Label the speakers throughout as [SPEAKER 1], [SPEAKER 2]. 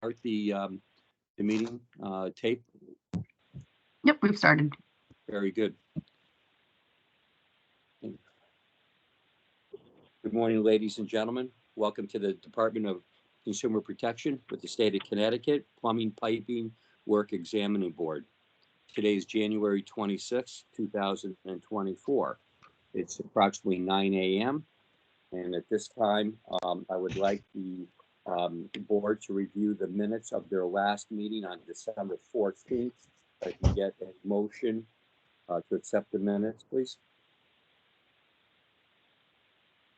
[SPEAKER 1] the meeting tape?
[SPEAKER 2] Yep, we've started.
[SPEAKER 1] Very good. Good morning, ladies and gentlemen. Welcome to the Department of Consumer Protection with the State of Connecticut Plumbing Piping Work Examining Board. Today is January 26, 2024. It's approximately 9 a.m. And at this time, I would like the board to review the minutes of their last meeting on December 14th. If I can get a motion to accept the minutes, please.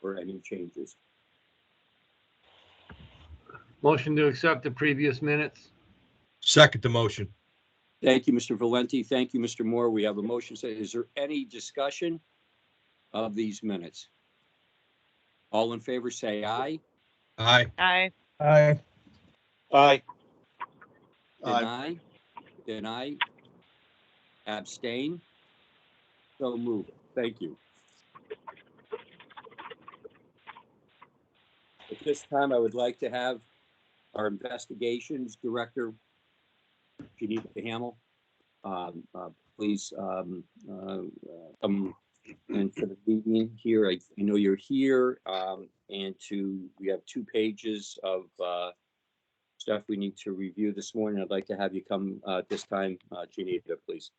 [SPEAKER 1] Or any changes.
[SPEAKER 3] Motion to accept the previous minutes.
[SPEAKER 4] Second the motion.
[SPEAKER 1] Thank you, Mr. Valenti. Thank you, Mr. Moore. We have a motion. Is there any discussion of these minutes? All in favor, say aye.
[SPEAKER 4] Aye.
[SPEAKER 5] Aye.
[SPEAKER 6] Aye.
[SPEAKER 7] Aye.
[SPEAKER 1] Deny. Deny. Abstain. So moved. Thank you. At this time, I would like to have our investigations director, Janita Hamill, please come into the meeting here. I know you're here, and we have 2 pages of stuff we need to review this morning. I'd like to have you come this time, Janita, please.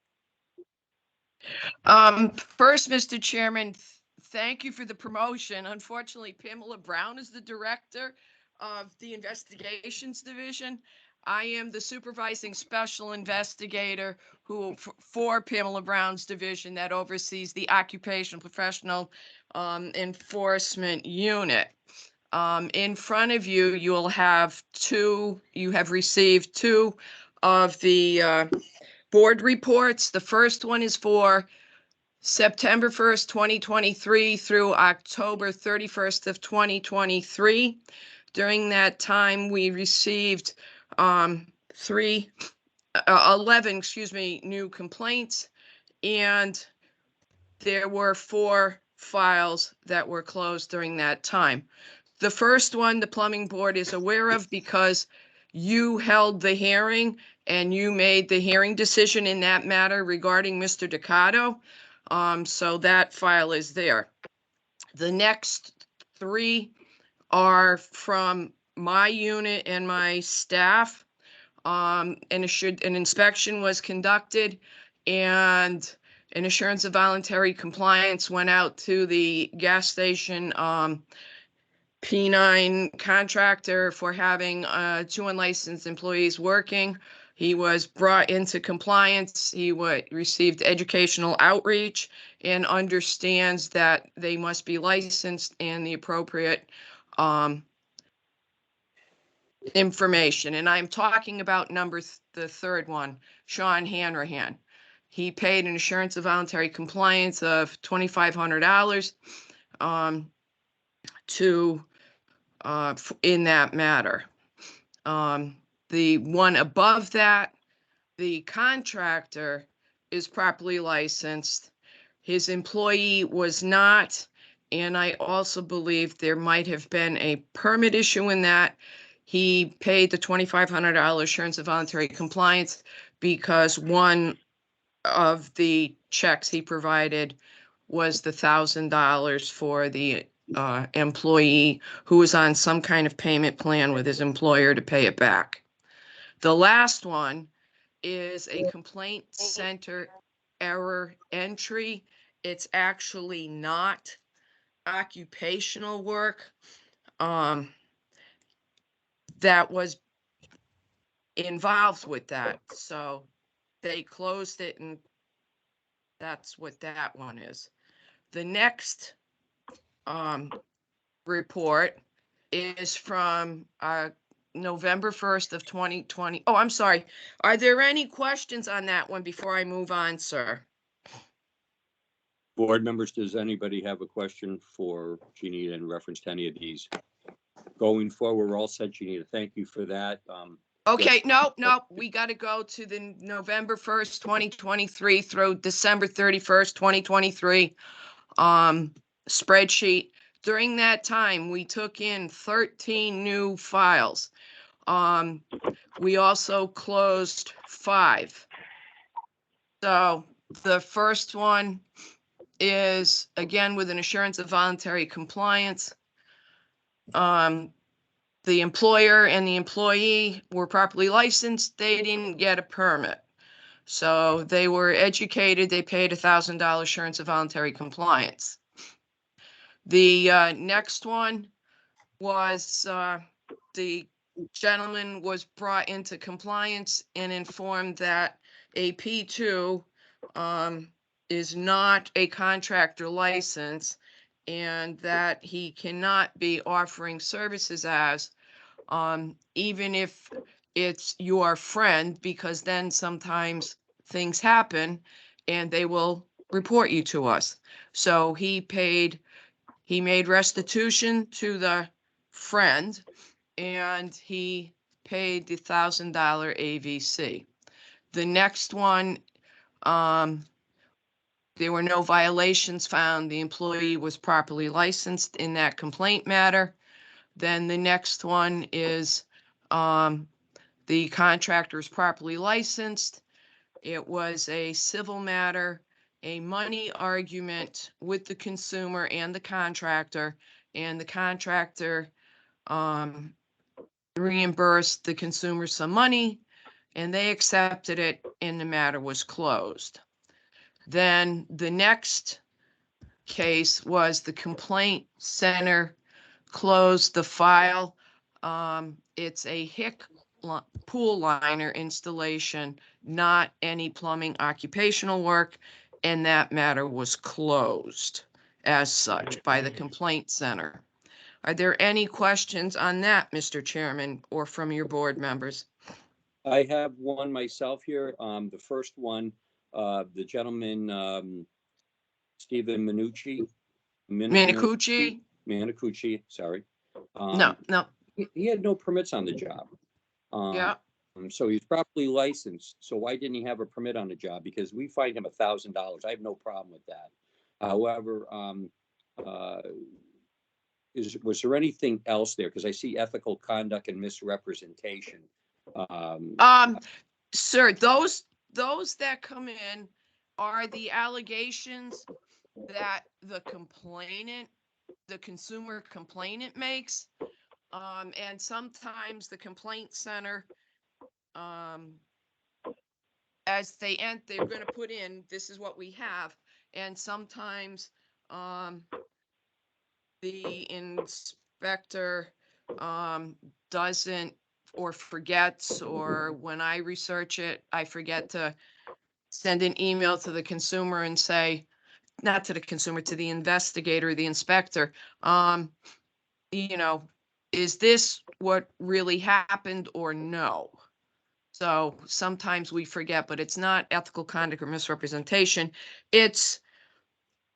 [SPEAKER 5] First, Mr. Chairman, thank you for the promotion. Unfortunately, Pamela Brown is the director of the investigations division. I am the supervising special investigator who, for Pamela Brown's division that oversees the occupational professional enforcement unit. In front of you, you have received 2 of the board reports. The first one is for September 1st, 2023 through October 31st of 2023. During that time, we received 11 new complaints, and there were 4 files that were closed during that time. The first one, the plumbing board is aware of because you held the hearing and you made the hearing decision in that matter regarding Mr. Ducato. So that file is there. The next 3 are from my unit and my staff. An inspection was conducted and an assurance of voluntary compliance went out to the gas station P9 contractor for having 2 unlicensed employees working. He was brought into compliance. He received educational outreach and understands that they must be licensed and the appropriate information. And I'm talking about the third one, Sean Hanrahan. He paid an assurance of voluntary compliance of $2,500 in that matter. The one above that, the contractor is properly licensed. His employee was not, and I also believe there might have been a permit issue in that. He paid the $2,500 assurance of voluntary compliance because one of the checks he provided was the $1,000 for the employee who was on some kind of payment plan with his employer to pay it back. The last one is a complaint center error entry. It's actually not occupational work that was involved with that. So they closed it, and that's what that one is. The next report is from November 1st of 2020. Oh, I'm sorry. Are there any questions on that one before I move on, sir?
[SPEAKER 1] Board members, does anybody have a question for Janita in reference to any of these? Going forward, we're all set, Janita. Thank you for that.
[SPEAKER 5] Okay, no, we got to go to the November 1st, 2023 through December 31st, 2023 spreadsheet. During that time, we took in 13 new files. We also closed 5. So the first one is, again, with an assurance of voluntary compliance. The employer and the employee were properly licensed. They didn't get a permit. So they were educated. They paid $1,000 assurance of voluntary compliance. The next one was the gentleman was brought into compliance and informed that a P2 is not a contractor license and that he cannot be offering services as, even if it's your friend, because then sometimes things happen and they will report you to us. So he made restitution to the friend and he paid the $1,000 AVC. The next one, there were no violations found. The employee was properly licensed in that complaint matter. Then the next one is the contractor is properly licensed. It was a civil matter, a money argument with the consumer and the contractor reimbursed the consumer some money, and they accepted it, and the matter was closed. Then the next case was the complaint center closed the file. It's a HIC pool liner installation, not any plumbing occupational work, and that matter was closed as such by the complaint center. Are there any questions on that, Mr. Chairman, or from your board members?
[SPEAKER 1] I have one myself here. The first one, the gentleman, Stephen Manicucci, sorry.
[SPEAKER 5] No.
[SPEAKER 1] He had no permits on the job.
[SPEAKER 5] Yeah.
[SPEAKER 1] So he's properly licensed. So why didn't he have a permit on the job? Because we fined him $1,000. I have no problem with that. However, was there anything else there? Because I see ethical conduct and misrepresentation.
[SPEAKER 5] Sir, those that come in are the allegations that the consumer complainant makes. And sometimes the complaint center, as they're going to put in, this is what we have. And sometimes the inspector doesn't or forgets, or when I research it, I forget to send an email to the consumer and say, not to the consumer, to the investigator, the inspector, is this what really happened or no? So sometimes we forget, but it's not ethical conduct or misrepresentation. It's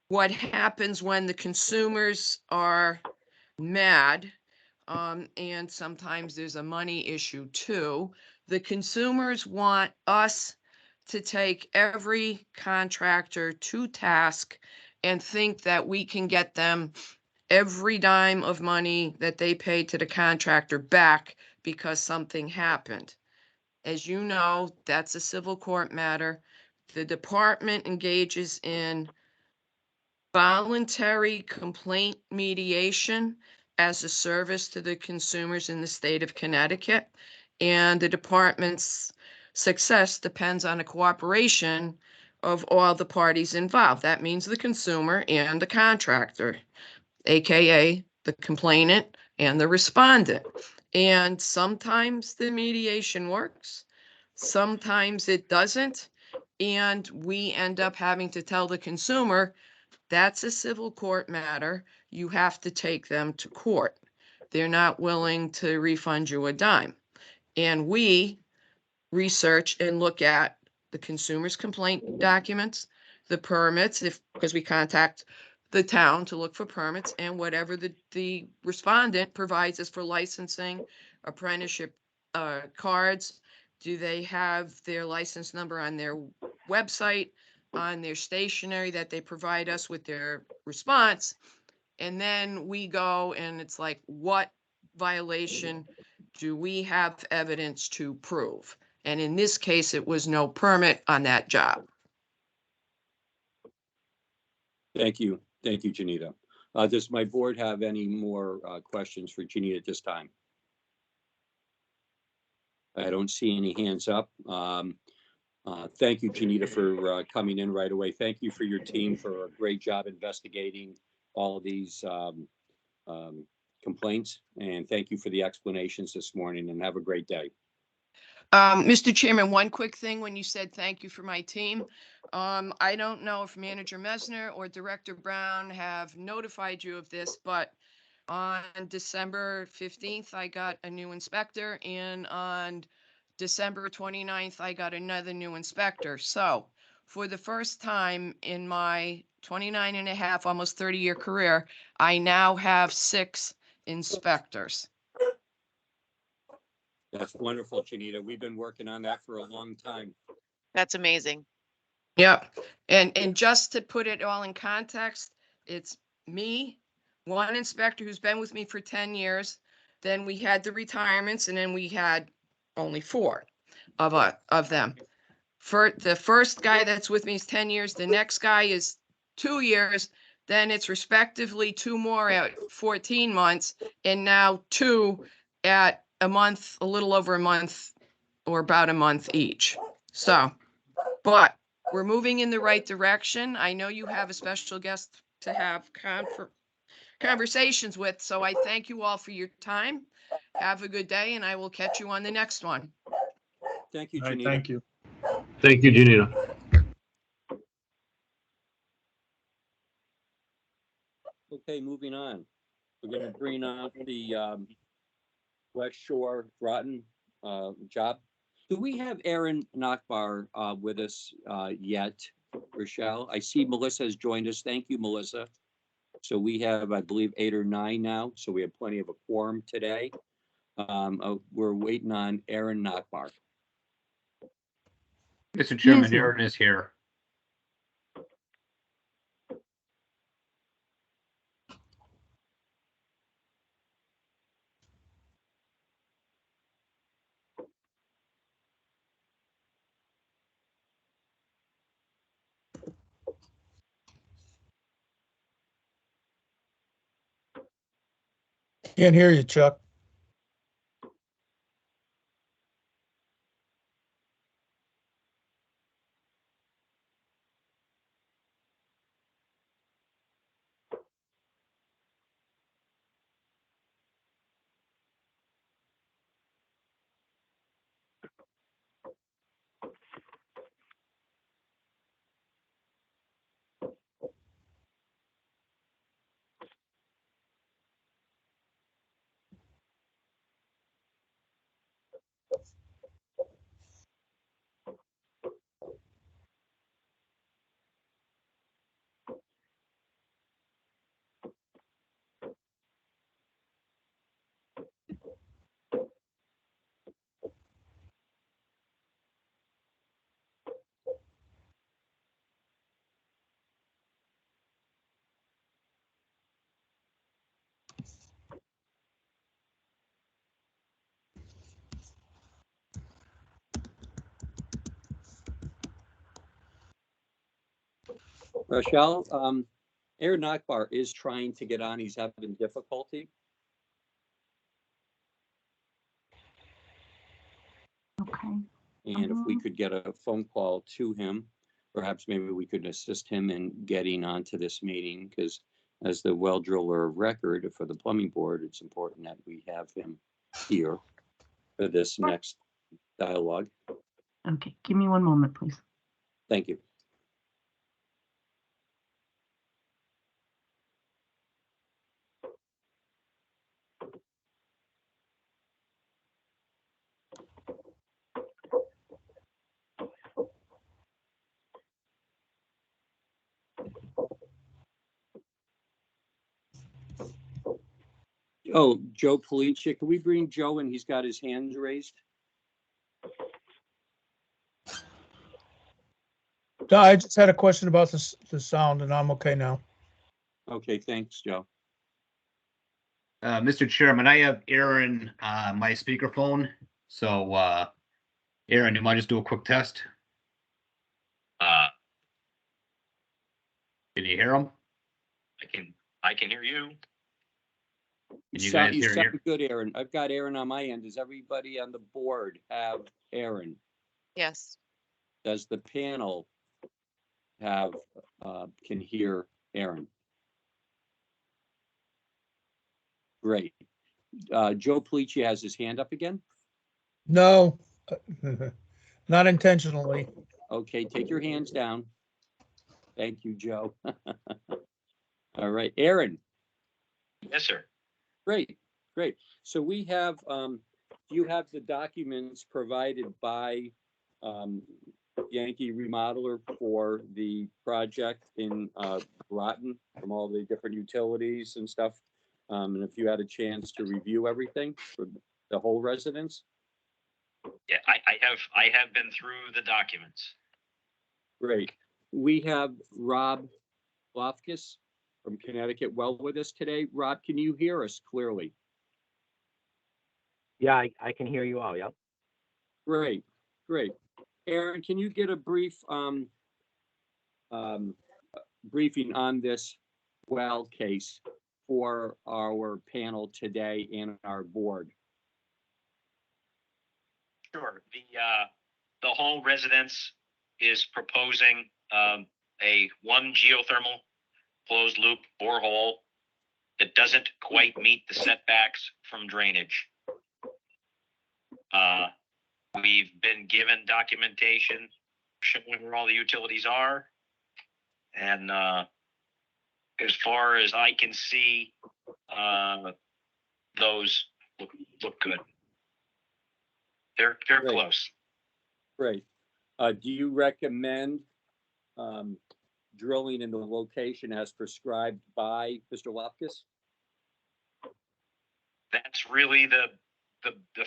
[SPEAKER 5] what happens when the consumers are mad, and sometimes there's a money issue too. The consumers want us to take every contractor to task and think that we can get them every dime of money that they paid to the contractor back because something happened. As you know, that's a civil court matter. The department engages in voluntary complaint mediation as a service to the consumers in the state of Connecticut. And the department's success depends on the cooperation of all the parties involved. That means the consumer and the contractor, AKA the complainant and the respondent. And sometimes the mediation works, sometimes it doesn't. And we end up having to tell the consumer, that's a civil court matter. You have to take them to court. They're not willing to refund you a dime. And we research and look at the consumer's complaint documents, the permits, because we contact the town to look for permits, and whatever the respondent provides us for licensing, apprenticeship cards. Do they have their license number on their website, on their stationery that they provide us with their response? And then we go and it's like, what violation do we have evidence to prove? And in this case, it was no permit on that job.
[SPEAKER 1] Thank you. Thank you, Janita. Does my board have any more questions for Janita at this time? I don't see any hands up. Thank you, Janita, for coming in right away. Thank you for your team for a great job investigating all of these complaints. And thank you for the explanations this morning, and have a great day.
[SPEAKER 5] Mr. Chairman, one quick thing when you said thank you for my team. I don't know if Manager Mesner or Director Brown have notified you of this, but on December 15th, I got a new inspector, and on December 29th, I got another new inspector. So for the first time in my 29 and a half, almost 30-year career, I now have 6 inspectors.
[SPEAKER 1] That's wonderful, Janita. We've been working on that for a long time.
[SPEAKER 6] That's amazing.
[SPEAKER 5] Yep. And just to put it all in context, it's me, one inspector who's been with me for 10 years. Then we had the retirements, and then we had only 4 of them. For the first guy that's with me is 10 years. The next guy is 2 years. Then it's respectively 2 more at 14 months, and now 2 at a month, a little over a month, or about a month each. So, but we're moving in the right direction. I know you have a special guest to have conversations with, so I thank you all for your time. Have a good day, and I will catch you on the next one.
[SPEAKER 1] Thank you,
[SPEAKER 3] All right,
[SPEAKER 1] Janita.
[SPEAKER 3] thank you. Thank you, Janita.
[SPEAKER 1] Okay, moving on. We're going to bring on the West Shore Groton job. Do we have Aaron Nachbar with us yet, Rochelle? I see Melissa has joined us. Thank you, Melissa. So we have, I believe, 8 or 9 now. So we have plenty of a quorum today. We're waiting on Aaron Nachbar.
[SPEAKER 7] Mr. Chairman,
[SPEAKER 2] here.
[SPEAKER 7] Aaron is here.
[SPEAKER 8] Can't hear you, Chuck.
[SPEAKER 1] Rochelle, Aaron Nachbar is trying to get on. He's having difficulty.
[SPEAKER 2] Okay.
[SPEAKER 1] And if we could get a phone call to him, perhaps maybe we could assist him in getting onto this meeting, because as the well driller of record for the plumbing board, it's important that we have him here for this next dialogue.
[SPEAKER 2] Okay, give me one moment, please.
[SPEAKER 1] Thank you. Oh, Joe Polichik, can we bring Joe in? He's got his hands raised.
[SPEAKER 8] No, I just had a question about the sound, and I'm okay now.
[SPEAKER 1] Okay, thanks, Joe.
[SPEAKER 6] Mr. Chairman, I have Aaron on my speakerphone. So, Aaron, you might just do a quick test? Can you hear him?
[SPEAKER 7] I can hear you.
[SPEAKER 6] Can you
[SPEAKER 1] You
[SPEAKER 6] guys hear
[SPEAKER 1] sound
[SPEAKER 6] Aaron?
[SPEAKER 1] good, Aaron. I've got Aaron on my end. Does everybody on the board have Aaron?
[SPEAKER 5] Yes.
[SPEAKER 1] Does the panel have, can hear Aaron? Great. Joe Polici has his hand up again.
[SPEAKER 8] No, not intentionally.
[SPEAKER 1] Okay, take your hands down. Thank you, Joe. All right, Aaron.
[SPEAKER 7] Yes, sir.
[SPEAKER 1] Great, great. So we have, you have the documents provided by Yankee Remodeler for the project in Groton from all the different utilities and stuff. And if you had a chance to review everything for the whole residence.
[SPEAKER 7] Yeah, I have been through the documents.
[SPEAKER 1] Great. We have Rob Lofkus from Connecticut Well with us today. Rob, can you hear us clearly?
[SPEAKER 9] Yeah, I can hear you all. Yep.
[SPEAKER 1] Great, great. Aaron, can you get a brief briefing on this well case for our panel today and our board?
[SPEAKER 7] Sure. The whole residence is proposing a one geothermal closed loop borehole that doesn't quite meet the setbacks from drainage. We've been given documentation showing where all the utilities are, and as far as I can see, those look good. They're
[SPEAKER 1] Great.
[SPEAKER 7] close.
[SPEAKER 1] Great. Do you recommend drilling in the location as prescribed by Mr. Lofkus?
[SPEAKER 7] That's really the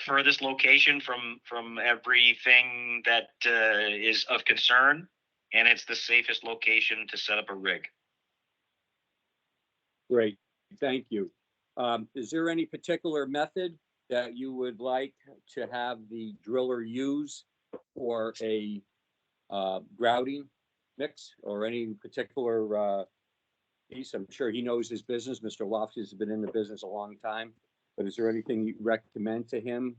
[SPEAKER 7] furthest location from everything that is of concern, and it's the safest location to set up a rig.
[SPEAKER 1] Great, thank you. Is there any particular method that you would like to have the driller use for a grouting mix or any particular piece? I'm sure he knows his business. Mr. Loftus has been in the business a long time, but is there anything you recommend to him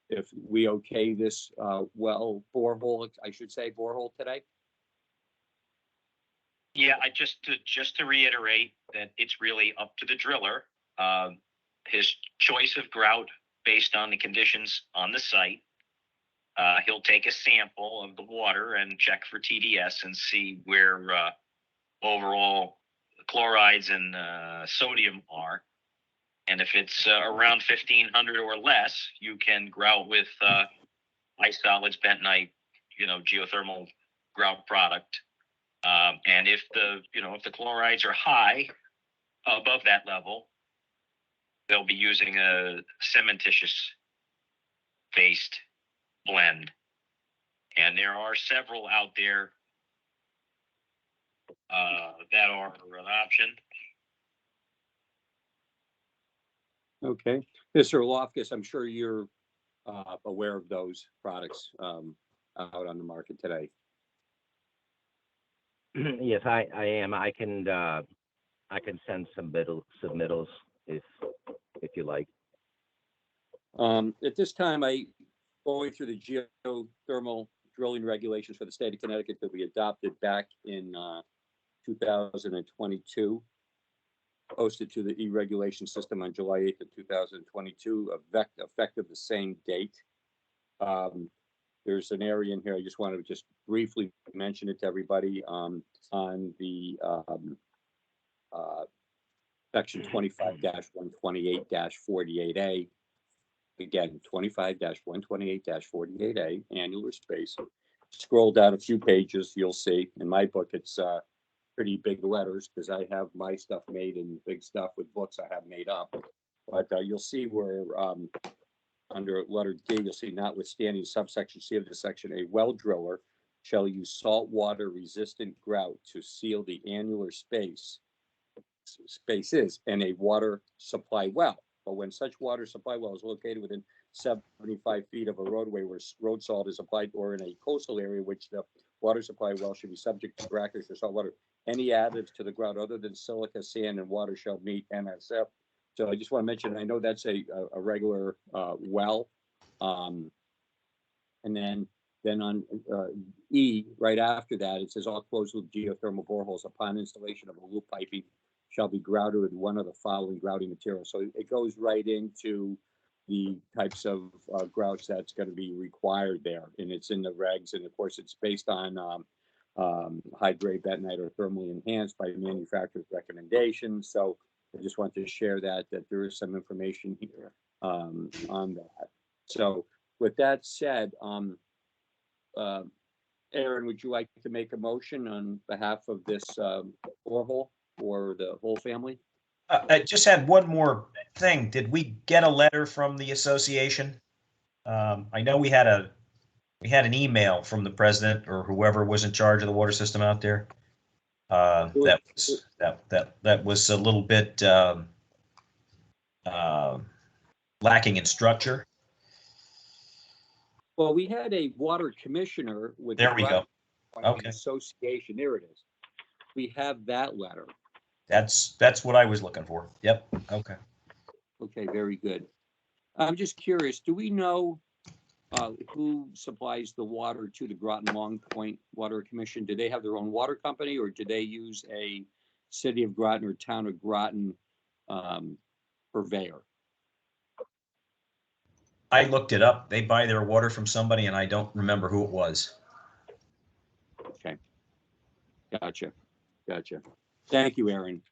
[SPEAKER 1] if we okay this well borehole, I should say borehole today?
[SPEAKER 7] Yeah, just to reiterate that it's really up to the driller. His choice of grout based on the conditions on the site. He'll take a sample of the water and check for TDS and see where overall chlorides and sodium are. And if it's around 1,500 or less, you can grout with iSolids bentonite, geothermal grout product. And if the chlorides are high above that level, they'll be using a cementitious based blend. And there are several out there that are an option.
[SPEAKER 1] Okay, Mr. Loftus, I'm sure you're aware of those products out on the market today.
[SPEAKER 9] Yes, I am. I can send some submittals if you like.
[SPEAKER 1] At this time, going through the geothermal drilling regulations for the state of Connecticut that we adopted back in 2022, posted to the e-regulation system on July 8th of 2022, effective the same date. There's an area in here, I just wanted to just briefly mention it to everybody on the section 25-128-48A. Again, 25-128-48A, annular space. Scroll down a few pages, you'll see. In my book, it's pretty big letters because I have my stuff made in big stuff with books I have made up. But you'll see where under letter D, you'll see notwithstanding subsection C of the section, a well driller shall use saltwater resistant grout to seal the annular spaces in a water supply well. but when such water supply well is located within 75 feet of a roadway where road salt is applied, or in a coastal area which the water supply well should be subject to brackish or salt water, any additives to the ground other than silica, sand, and water shall meet NSF. So I just want to mention, I know that's a regular well. And then on E, right after that, it says all closed loop geothermal boreholes upon installation of a loop piping shall be grouted with one of the following grouting materials. So it goes right into the types of grouts that's going to be required there, and it's in the regs. And of course, it's based on high-grade bentonite or thermally enhanced by manufacturer's recommendations. So I just want to share that there is some information here on that. So with that said, Aaron, would you like to make a motion on behalf of this borehole for the whole family?
[SPEAKER 10] I just had one more thing. Did we get a letter from the association? I know we had an email from the president or whoever was in charge of the water system out there. That was a little bit lacking in structure.
[SPEAKER 1] Well, we had a water commissioner with
[SPEAKER 10] There we go. Okay.
[SPEAKER 1] Association. There it is. We have that letter.
[SPEAKER 10] That's what I was looking for. Yep. Okay.
[SPEAKER 1] Okay, very good. I'm just curious, do we know who supplies the water to the Groton Long Point Water Commission? Do they have their own water company, or do they use a city of Groton or town of Groton purveyor?
[SPEAKER 10] I looked it up. They buy their water from somebody, and I don't remember who it was.
[SPEAKER 1] Okay. Gotcha. Thank you, Aaron.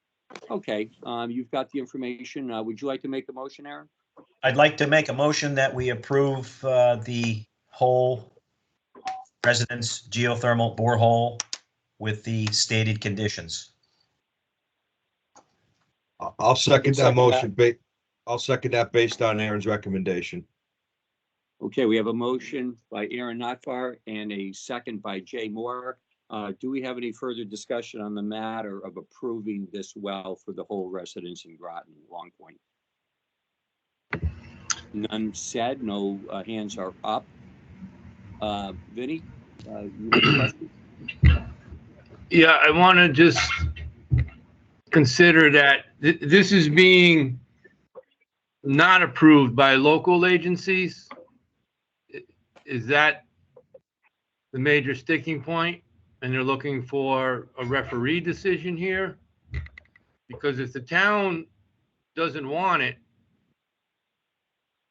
[SPEAKER 1] Okay, you've got the information. Would you like to make the motion, Aaron?
[SPEAKER 10] I'd like to make a motion that we approve the whole residence geothermal borehole with the stated conditions.
[SPEAKER 4] I'll second that motion. I'll second that based on Aaron's recommendation.
[SPEAKER 1] Okay, we have a motion by Aaron Notfar and a second by Jay Moore. Do we have any further discussion on the matter of approving this well for the whole residence in Groton, Long Point? None said, no hands are up. Vinny, you have a question?
[SPEAKER 3] Yeah, I want to just consider that this is being not approved by local agencies. Is that the major sticking point? And they're looking for a referee decision here? Because if the town doesn't want it,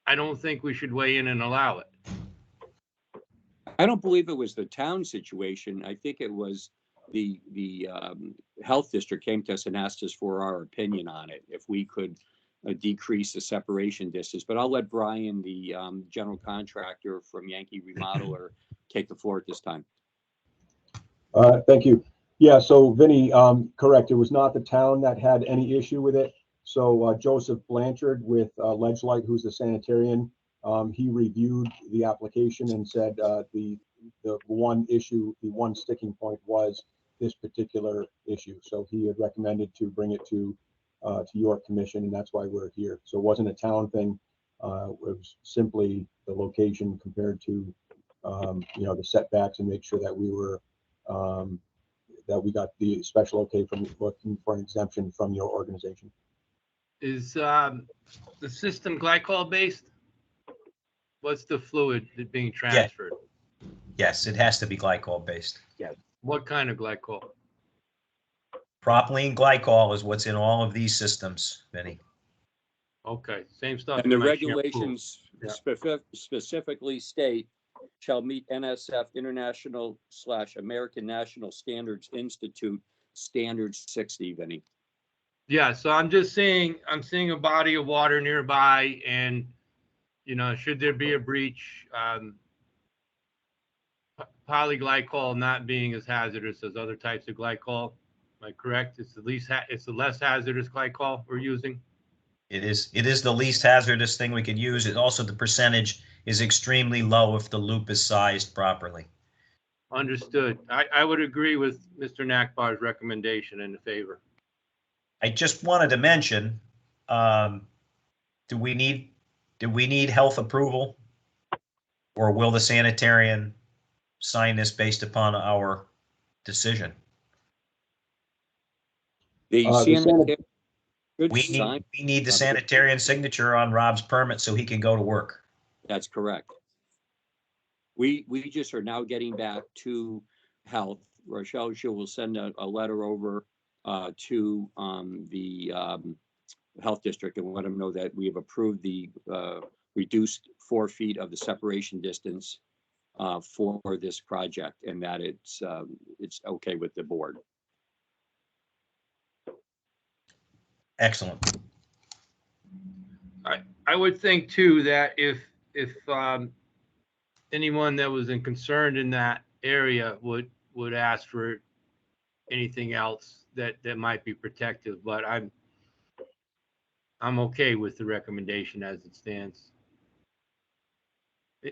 [SPEAKER 3] I don't think we should weigh in and allow it.
[SPEAKER 1] I don't believe it was the town situation. I think it was the health district came to us and asked us for our opinion on it, if we could decrease the separation distance. But I'll let Brian, the general contractor from Yankee Remodeler, take the floor at this time.
[SPEAKER 11] Thank you. Yeah, so Vinny, correct. It was not the town that had any issue with it. So Joseph Blanchard with Ledgelight, who's the sanitarian, he reviewed the application and said the one issue, the one sticking point was this particular issue. So he had recommended to bring it to your commission, and that's why we're here. So it wasn't a town thing. It was simply the location compared to the setbacks, and make sure that we were that we got the special okay from looking for an exemption from your organization.
[SPEAKER 3] Is the system glycol based? What's the fluid that being transferred?
[SPEAKER 10] Yes, it has to be glycol based.
[SPEAKER 3] What kind of glycol?
[SPEAKER 10] Propylene glycol is what's in all of these systems, Vinny.
[SPEAKER 3] Okay, same stuff.
[SPEAKER 1] And the
[SPEAKER 3] in my shampoo.
[SPEAKER 1] regulations
[SPEAKER 3] Yeah.
[SPEAKER 1] specifically state shall meet NSF International/American National Standards Institute Standards 60, Vinny.
[SPEAKER 3] Yeah, so I'm just saying, I'm seeing a body of water nearby, and should there be a breach, polyglycol not being as hazardous as other types of glycol. Am I correct? It's the less hazardous glycol we're using.
[SPEAKER 10] It is the least hazardous thing we could use. It also, the percentage is extremely low if the loop is sized properly.
[SPEAKER 3] Understood. I would agree with Mr. Nakbar's recommendation in favor.
[SPEAKER 10] I just wanted to mention, do we need health approval? Or will the sanitarian sign this based upon our decision?
[SPEAKER 1] The
[SPEAKER 11] The
[SPEAKER 1] sanitary should
[SPEAKER 10] We
[SPEAKER 1] sign.
[SPEAKER 10] need the sanitarian signature on Rob's permit so he can go to work.
[SPEAKER 1] That's correct. We just are now getting back to health. Rochelle, she will send a letter over to the health district and let them know that we have approved the reduced 4 feet of the separation distance for this project, and that it's okay with the board.
[SPEAKER 10] Excellent.
[SPEAKER 3] I would think too that if anyone that was concerned in that area would ask for anything else that might be protective, but I'm okay with the recommendation as it stands.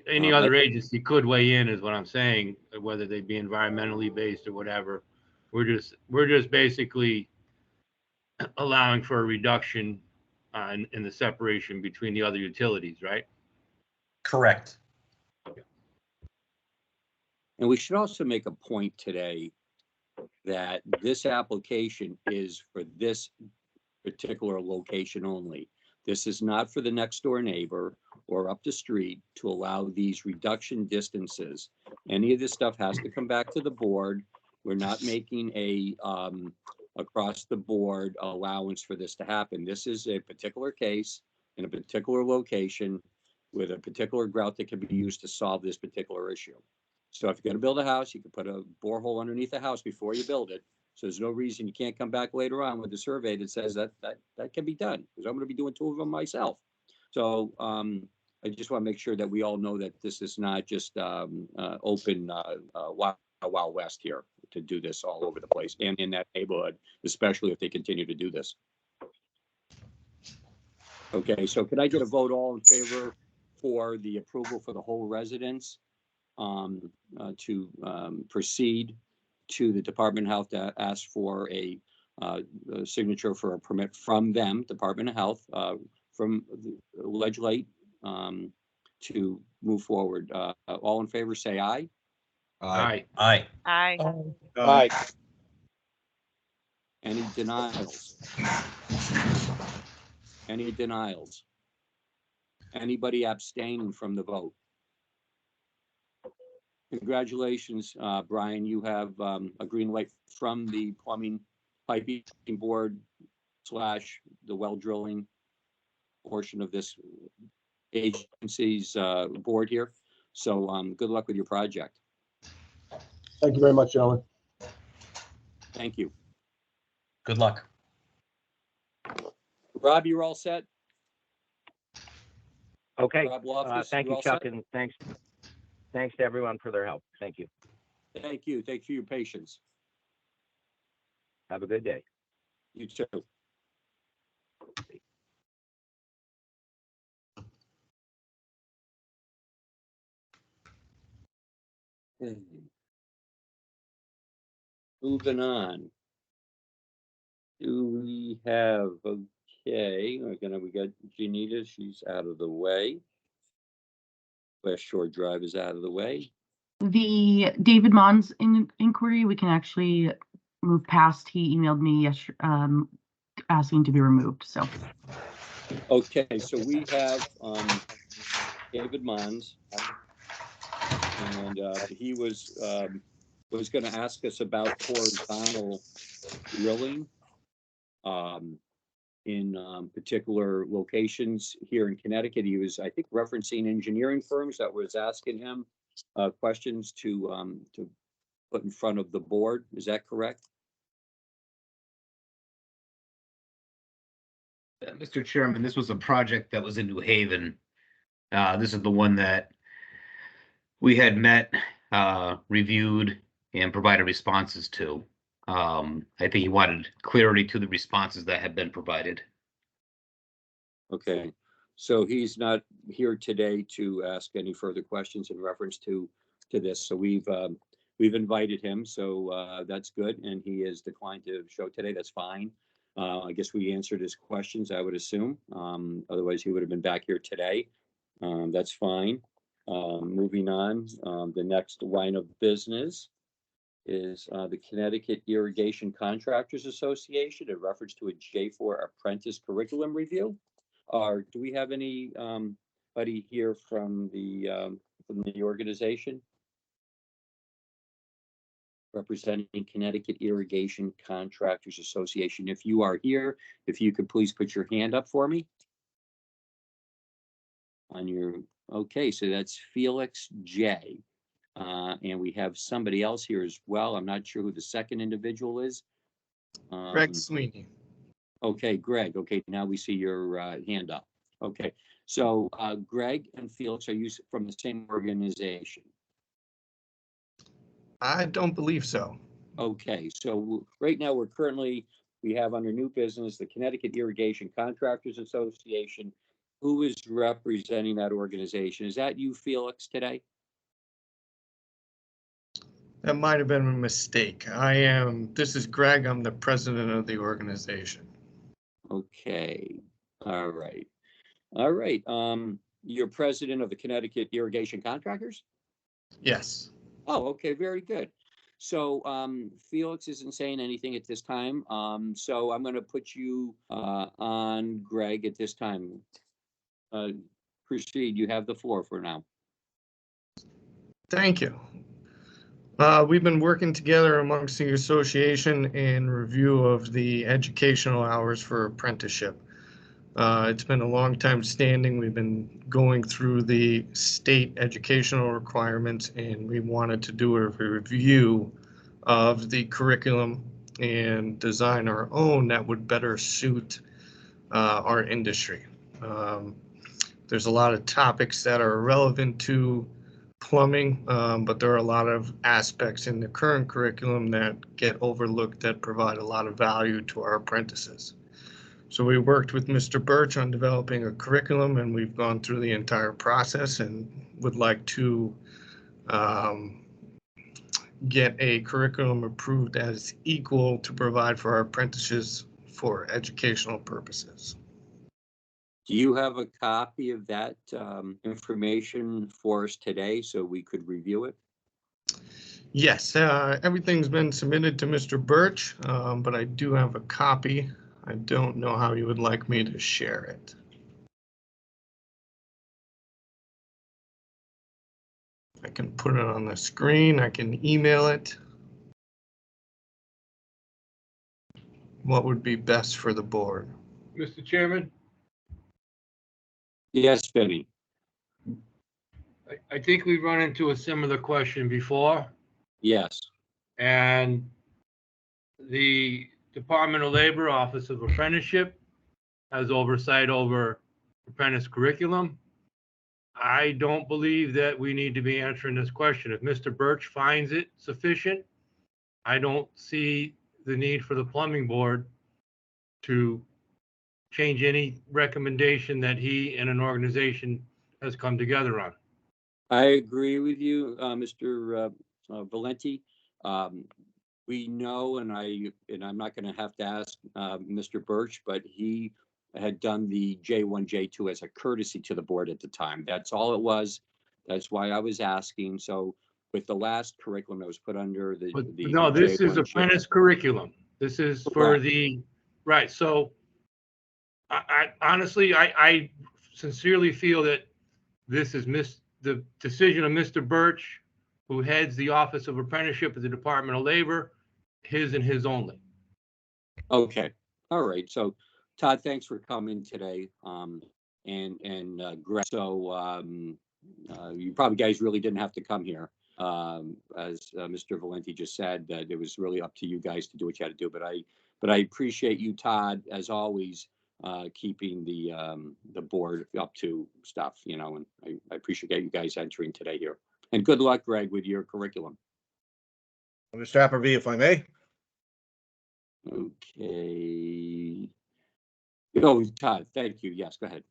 [SPEAKER 3] Any other agency could weigh in, is what I'm saying, whether they be environmentally based or whatever. We're just basically allowing for a reduction in the separation between the other utilities, right?
[SPEAKER 10] Correct.
[SPEAKER 1] And we should also make a point today that this application is for this particular location only. This is not for the next door neighbor or up the street to allow these reduction distances. Any of this stuff has to come back to the board. We're not making a across the board allowance for this to happen. This is a particular case in a particular location with a particular grout that can be used to solve this particular issue. So if you're going to build a house, you can put a borehole underneath the house before you build it. So there's no reason you can't come back later on with a survey that says that can be done, because I'm going to be doing 2 of them myself. So I just want to make sure that we all know that this is not just open Wild West here to do this all over the place and in that neighborhood, especially if they continue to do this. Okay, so could I get a vote all in favor for the approval for the whole residence to proceed to the Department of Health to ask for a signature for a permit from them, Department of Health, from Ledgelight to move forward? All in favor, say aye.
[SPEAKER 3] Aye.
[SPEAKER 10] Aye.
[SPEAKER 5] Aye.
[SPEAKER 8] Aye.
[SPEAKER 1] Any denials? Any denials? Anybody abstaining from the vote? Congratulations, Brian. You have a green light from the plumbing piping board / the well drilling portion of this agency's board here. So good luck with your project.
[SPEAKER 11] Thank you very much, gentlemen.
[SPEAKER 1] Thank you.
[SPEAKER 10] Good luck.
[SPEAKER 1] Rob, you're all set?
[SPEAKER 9] Okay.
[SPEAKER 1] Rob Loftus,
[SPEAKER 9] Thank
[SPEAKER 1] you're
[SPEAKER 9] you,
[SPEAKER 1] all
[SPEAKER 9] Chuck,
[SPEAKER 1] set?
[SPEAKER 9] and thanks to everyone for their help. Thank you.
[SPEAKER 1] Thank you. Thank you for your patience.
[SPEAKER 9] Have a good day.
[SPEAKER 1] You too. Moving on. Do we have, okay, we got Janita, she's out of the way. West Shore Drive is out of the way.
[SPEAKER 2] The David Mons inquiry, we can actually move past. He emailed me yesterday, asking to be removed, so.
[SPEAKER 1] Okay, so we have David Mons. And he was going to ask us about horizontal drilling in particular locations here in Connecticut. He was, I think, referencing engineering firms that was asking him questions to put in front of the board. Is that correct?
[SPEAKER 6] Mr. Chairman, this was a project that was in New Haven. This is the one that we had met, reviewed, and provided responses to. I think he wanted clarity to the responses that had been provided.
[SPEAKER 1] Okay, so he's not here today to ask any further questions in reference to this. So we've invited him, so that's good, and he has declined to show today. That's fine. I guess we answered his questions, I would assume. Otherwise, he would have been back here today. That's fine. Moving on, the next line of business is the Connecticut Irrigation Contractors Association in reference to a J4 apprentice curriculum review. Do we have anybody here from the organization representing Connecticut Irrigation Contractors Association? If you are here, if you could please put your hand up for me. Okay, so that's Felix J. And we have somebody else here as well. I'm not sure who the second individual is.
[SPEAKER 8] Greg Sweeney.
[SPEAKER 1] Okay, Greg. Okay, now we see your hand up. Okay, so Greg and Felix, are you from the same organization?
[SPEAKER 8] I don't believe so.
[SPEAKER 1] Okay, so right now we have under new business the Connecticut Irrigation Contractors Association. Who is representing that organization? Is that you, Felix, today?
[SPEAKER 8] That might have been a mistake. This is Greg. I'm the president of the organization.
[SPEAKER 1] Okay, all right. All right, you're president of the Connecticut Irrigation Contractors?
[SPEAKER 8] Yes.
[SPEAKER 1] Oh, okay, very good. So Felix isn't saying anything at this time. So I'm going to put you on Greg at this time. Proceed. You have the floor for now.
[SPEAKER 8] Thank you. We've been working together amongst the association in review of the educational hours for apprenticeship. It's been a long time standing. We've been going through the state educational requirements, and we wanted to do a review of the curriculum and design our own that would better suit our industry. There's a lot of topics that are relevant to plumbing, but there are a lot of aspects in the current curriculum that get overlooked that provide a lot of value to our apprentices. So we worked with Mr. Birch on developing a curriculum, and we've gone through the entire process and would like to get a curriculum approved as equal to provide for our apprentices for educational purposes.
[SPEAKER 1] Do you have a copy of that information for us today so we could review it?
[SPEAKER 8] Yes, everything's been submitted to Mr. Birch, but I do have a copy. I don't know how you would like me to share it. I can put it on the screen. I can email it. What would be best for the board?
[SPEAKER 3] Mr. Chairman,
[SPEAKER 1] Yes, Benny.
[SPEAKER 3] I think we've run into a similar question before,
[SPEAKER 1] Yes.
[SPEAKER 3] and the Department of Labor Office of Apprenticeship has oversight over apprentice curriculum. I don't believe that we need to be answering this question. If Mr. Birch finds it sufficient, I don't see the need for the plumbing board to change any recommendation that he and an organization has come together on.
[SPEAKER 1] I agree with you, Mr. Valenti. We know, and I'm not going to have to ask Mr. Birch, but he had done the J1, J2 as a courtesy to the board at the time. That's all it was. That's why I was asking. So with the last curriculum that was put under the
[SPEAKER 3] No, this
[SPEAKER 1] J1,
[SPEAKER 3] is apprentice curriculum. This is for the, right. So I honestly, I sincerely feel that this is the decision of Mr. Birch, who heads the Office of Apprenticeship at the Department of Labor, his and his only.
[SPEAKER 1] Okay. All right. So Todd, thanks for coming today. And Greg, so you probably guys really didn't have to come here. As Mr. Valenti just said, that it was really up to you guys to do what you had to do. But I appreciate you, Todd, as always, keeping the board up to stuff, you know, and I appreciate you guys entering today here. And good luck, Greg, with your curriculum.
[SPEAKER 12] Mr. Appleby, if I may.
[SPEAKER 1] Okay. Oh, Todd, thank you. Yes, go ahead.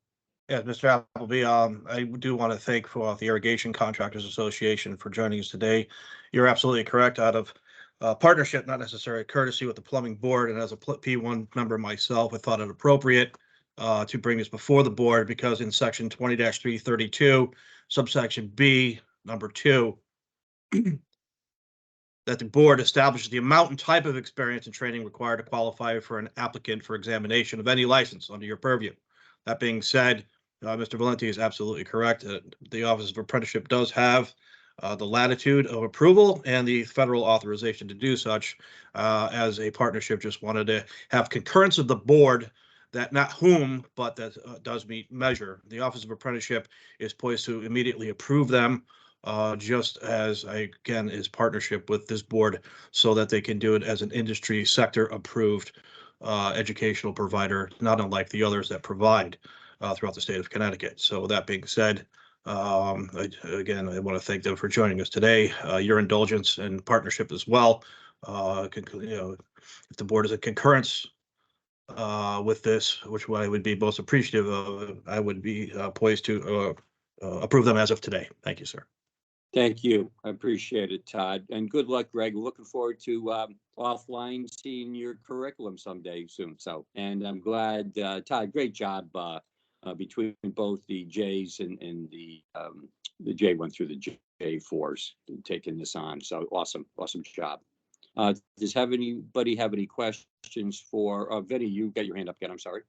[SPEAKER 12] Yeah, Mr. Appleby, I do want to thank the Irrigation Contractors Association for joining us today. You're absolutely correct. Out of partnership, not necessarily courtesy with the plumbing board. And as a P1 member myself, I thought it appropriate to bring this before the board because in section 20-332, subsection B, number 2, that the board establishes the amount and type of experience and training required to qualify for an applicant for examination of any license under your purview. That being said, Mr. Valenti is absolutely correct. The Office of Apprenticeship does have the latitude of approval and the federal authorization to do such. As a partnership, just wanted to have concurrence of the board that not whom, but that does meet measure. The Office of Apprenticeship is poised to immediately approve them, just as again is partnership with this board so that they can do it as an industry sector approved educational provider, not unlike the others that provide throughout the state of Connecticut. So that being said, again, I want to thank them for joining us today. Your indulgence and partnership as well. If the board is a concurrence with this, which I would be most appreciative of, I would be poised to approve them as of today. Thank you, sir.
[SPEAKER 1] Thank you. I appreciate it, Todd. And good luck, Greg. Looking forward to offline seeing your curriculum someday soon. So, and I'm glad, Todd, great job between both the J's and the J1 through the J4s taking this on. So awesome job. Does anybody have any questions for Vinny? You got your hand up again. I'm sorry.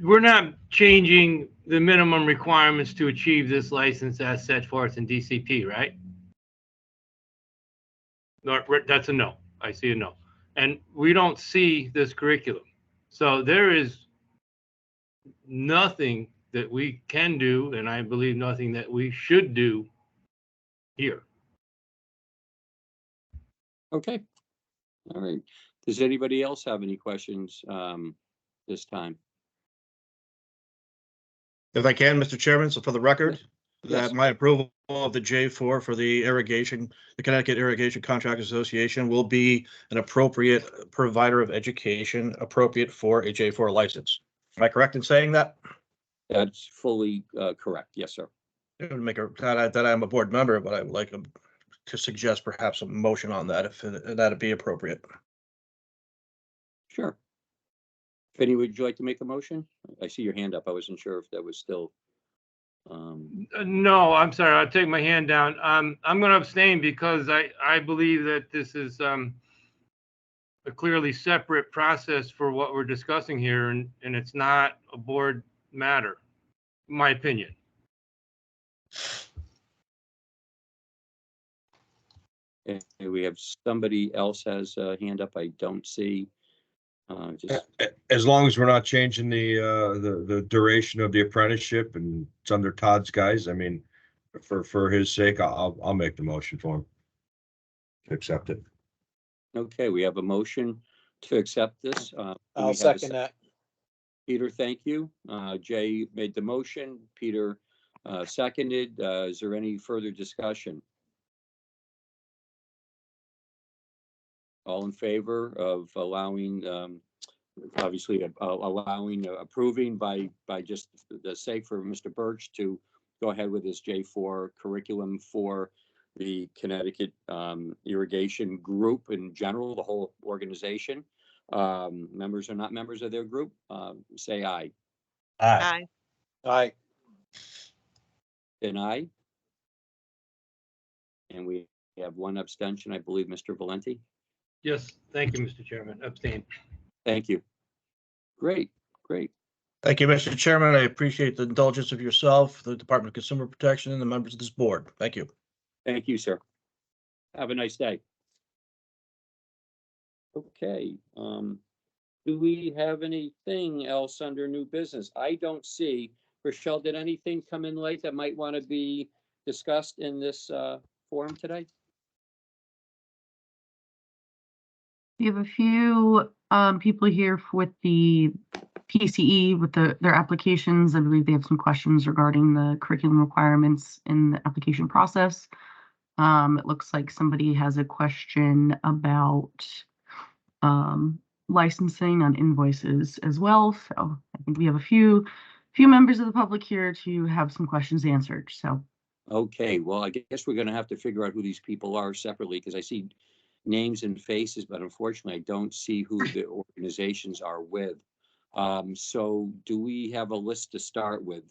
[SPEAKER 3] We're not changing the minimum requirements to achieve this license as set forth in DCP, right? No, that's a no. I see a no. And we don't see this curriculum. So there is nothing that we can do, and I believe nothing that we should do here.
[SPEAKER 1] Okay. All right. Does anybody else have any questions this time?
[SPEAKER 12] If I can, Mr. Chairman, so for the record,
[SPEAKER 1] Yes.
[SPEAKER 12] that my approval of the J4 for the Connecticut Irrigation Contractors Association will be an appropriate provider of education appropriate for a J4 license. Am I correct in saying that?
[SPEAKER 1] That's fully correct. Yes, sir.
[SPEAKER 12] It would make that I'm a board member, but I would like to suggest perhaps a motion on that if that'd be appropriate.
[SPEAKER 1] Sure. Vinny, would you like to make a motion? I see your hand up. I wasn't sure if that was still.
[SPEAKER 3] No, I'm sorry. I'll take my hand down. I'm going to abstain because I believe that this is a clearly separate process for what we're discussing here, and it's not a board matter, in my opinion.
[SPEAKER 1] Okay, we have somebody else has a hand up. I don't see.
[SPEAKER 4] As long as we're not changing the duration of the apprenticeship and it's under Todd's guys, I mean, for his sake, I'll make the motion for him to accept it.
[SPEAKER 1] Okay, we have a motion to accept this.
[SPEAKER 13] I'll second that.
[SPEAKER 1] Peter, thank you. Jay made the motion. Peter seconded. Is there any further discussion? All in favor of allowing, obviously approving by just the sake for Mr. Birch to go ahead with this J4 curriculum for the Connecticut Irrigation Group in general, the whole organization. Members or not members of their group, say aye.
[SPEAKER 10] Aye.
[SPEAKER 13] Aye.
[SPEAKER 1] And aye. And we have one abstention, I believe, Mr. Valenti.
[SPEAKER 3] Yes, thank you, Mr. Chairman. Abstain.
[SPEAKER 1] Thank you. Great.
[SPEAKER 12] Thank you, Mr. Chairman. I appreciate the indulgence of yourself, the Department of Consumer Protection, and the members of this board. Thank you.
[SPEAKER 1] Thank you, sir. Have a nice day. Okay. Do we have anything else under new business? I don't see. Rochelle, did anything come in late that might want to be discussed in this forum today?
[SPEAKER 2] We have a few people here with the PCE with their applications. I believe they have some questions regarding the curriculum requirements in the application process. It looks like somebody has a question about licensing on invoices as well. So I think we have a few members of the public here to have some questions answered. So
[SPEAKER 1] Okay, well, I guess we're gonna have to figure out who these people are separately, because I see names and faces, but unfortunately, I don't see who the organizations are with. So do we have a list to start with?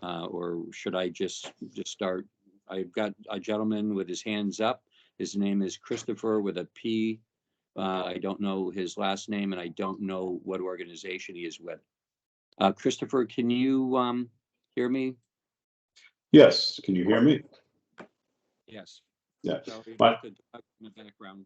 [SPEAKER 1] Or should I just start? I've got a gentleman with his hands up. His name is Christopher with a P. I don't know his last name, and I don't know what organization he is with. Christopher, can you hear me?
[SPEAKER 14] Yes, can you hear me?
[SPEAKER 1] Yes.
[SPEAKER 14] Yeah.
[SPEAKER 1] Sorry
[SPEAKER 14] My,
[SPEAKER 1] about the dog in the background.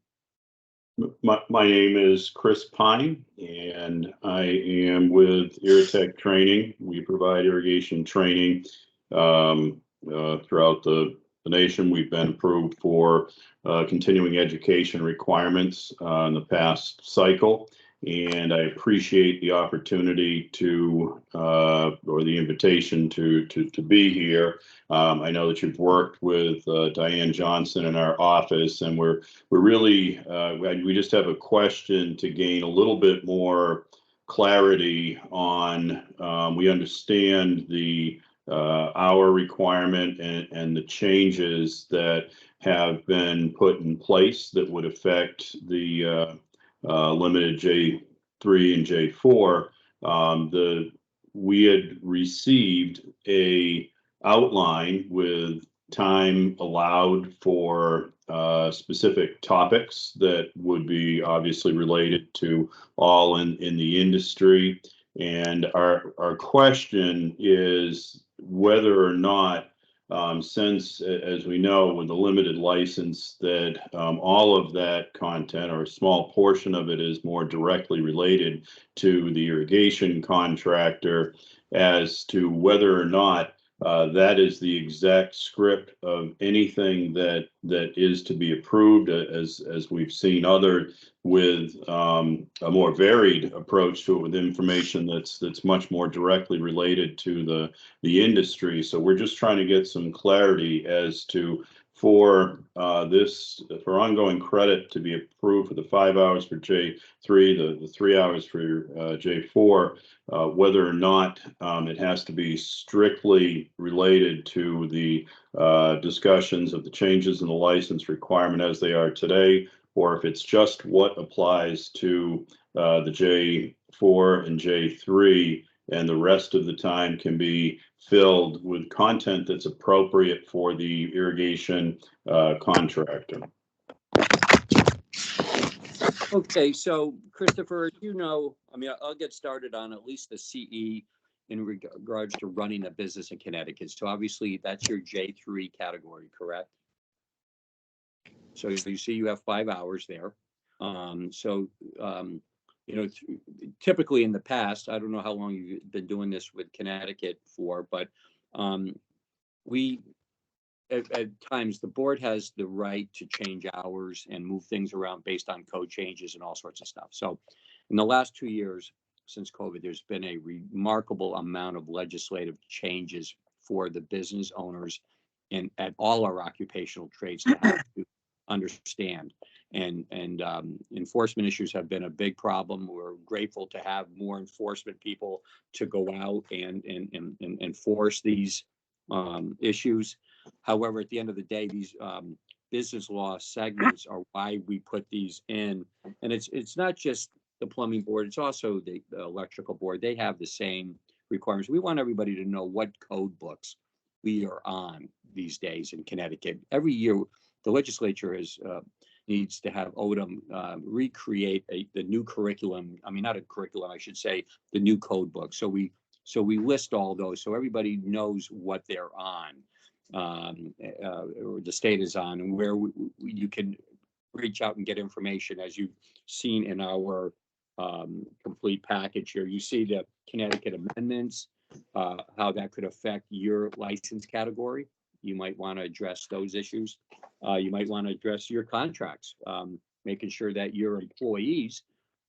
[SPEAKER 14] my name is Chris Pine, and I am with Irritech Training. We provide irrigation training throughout the nation. We've been approved for continuing education requirements in the past cycle. And I appreciate the opportunity to, or the invitation to be here. I know that you've worked with Diane Johnson in our office, and we're really, we just have a question to gain a little bit more clarity on, we understand the hour requirement and the changes that have been put in place that would affect the limited J3 and J4. We had received a outline with time allowed for specific topics that would be obviously related to all in the industry. And our question is whether or not, since, as we know, with the limited license, that all of that content or a small portion of it is more directly related to the irrigation contractor, as to whether or not that is the exact script of anything that is to be approved, as we've seen other with a more varied approach to it, with information that's much more directly related to the industry. So we're just trying to get some clarity as to, for for ongoing credit to be approved for the 5 hours for J3, the 3 hours for J4, whether or not it has to be strictly related to the discussions of the changes in the license requirement as they are today, or if it's just what applies to the J4 and J3, and the rest of the time can be filled with content that's appropriate for the irrigation contractor.
[SPEAKER 1] Okay, so Christopher, you know, I mean, I'll get started on at least the CE in regards to running a business in Connecticut. So obviously that's your J3 category, correct? So you see you have 5 hours there. You know, typically in the past, I don't know how long you've been doing this with Connecticut for, but we, at times, the board has the right to change hours and move things around based on code changes and all sorts of stuff. So in the last 2 years since COVID, there's been a remarkable amount of legislative changes for the business owners and at all our occupational trades to have to understand. And enforcement issues have been a big problem. We're grateful to have more enforcement people to go out and enforce these issues. However, at the end of the day, these business law segments are why we put these in. And it's not just the plumbing board, it's also the electrical board. They have the same requirements. We want everybody to know what code books we are on these days in Connecticut. Every year, the legislature needs to have ODM recreate the new curriculum. I mean, not a curriculum, I should say, the new code book. So we list all those so everybody knows what they're on, or the state is on, and where you can reach out and get information. As you've seen in our complete package here, you see the Connecticut amendments, how that could affect your license category. You might want to address those issues. You might want to address your contracts, making sure that your employees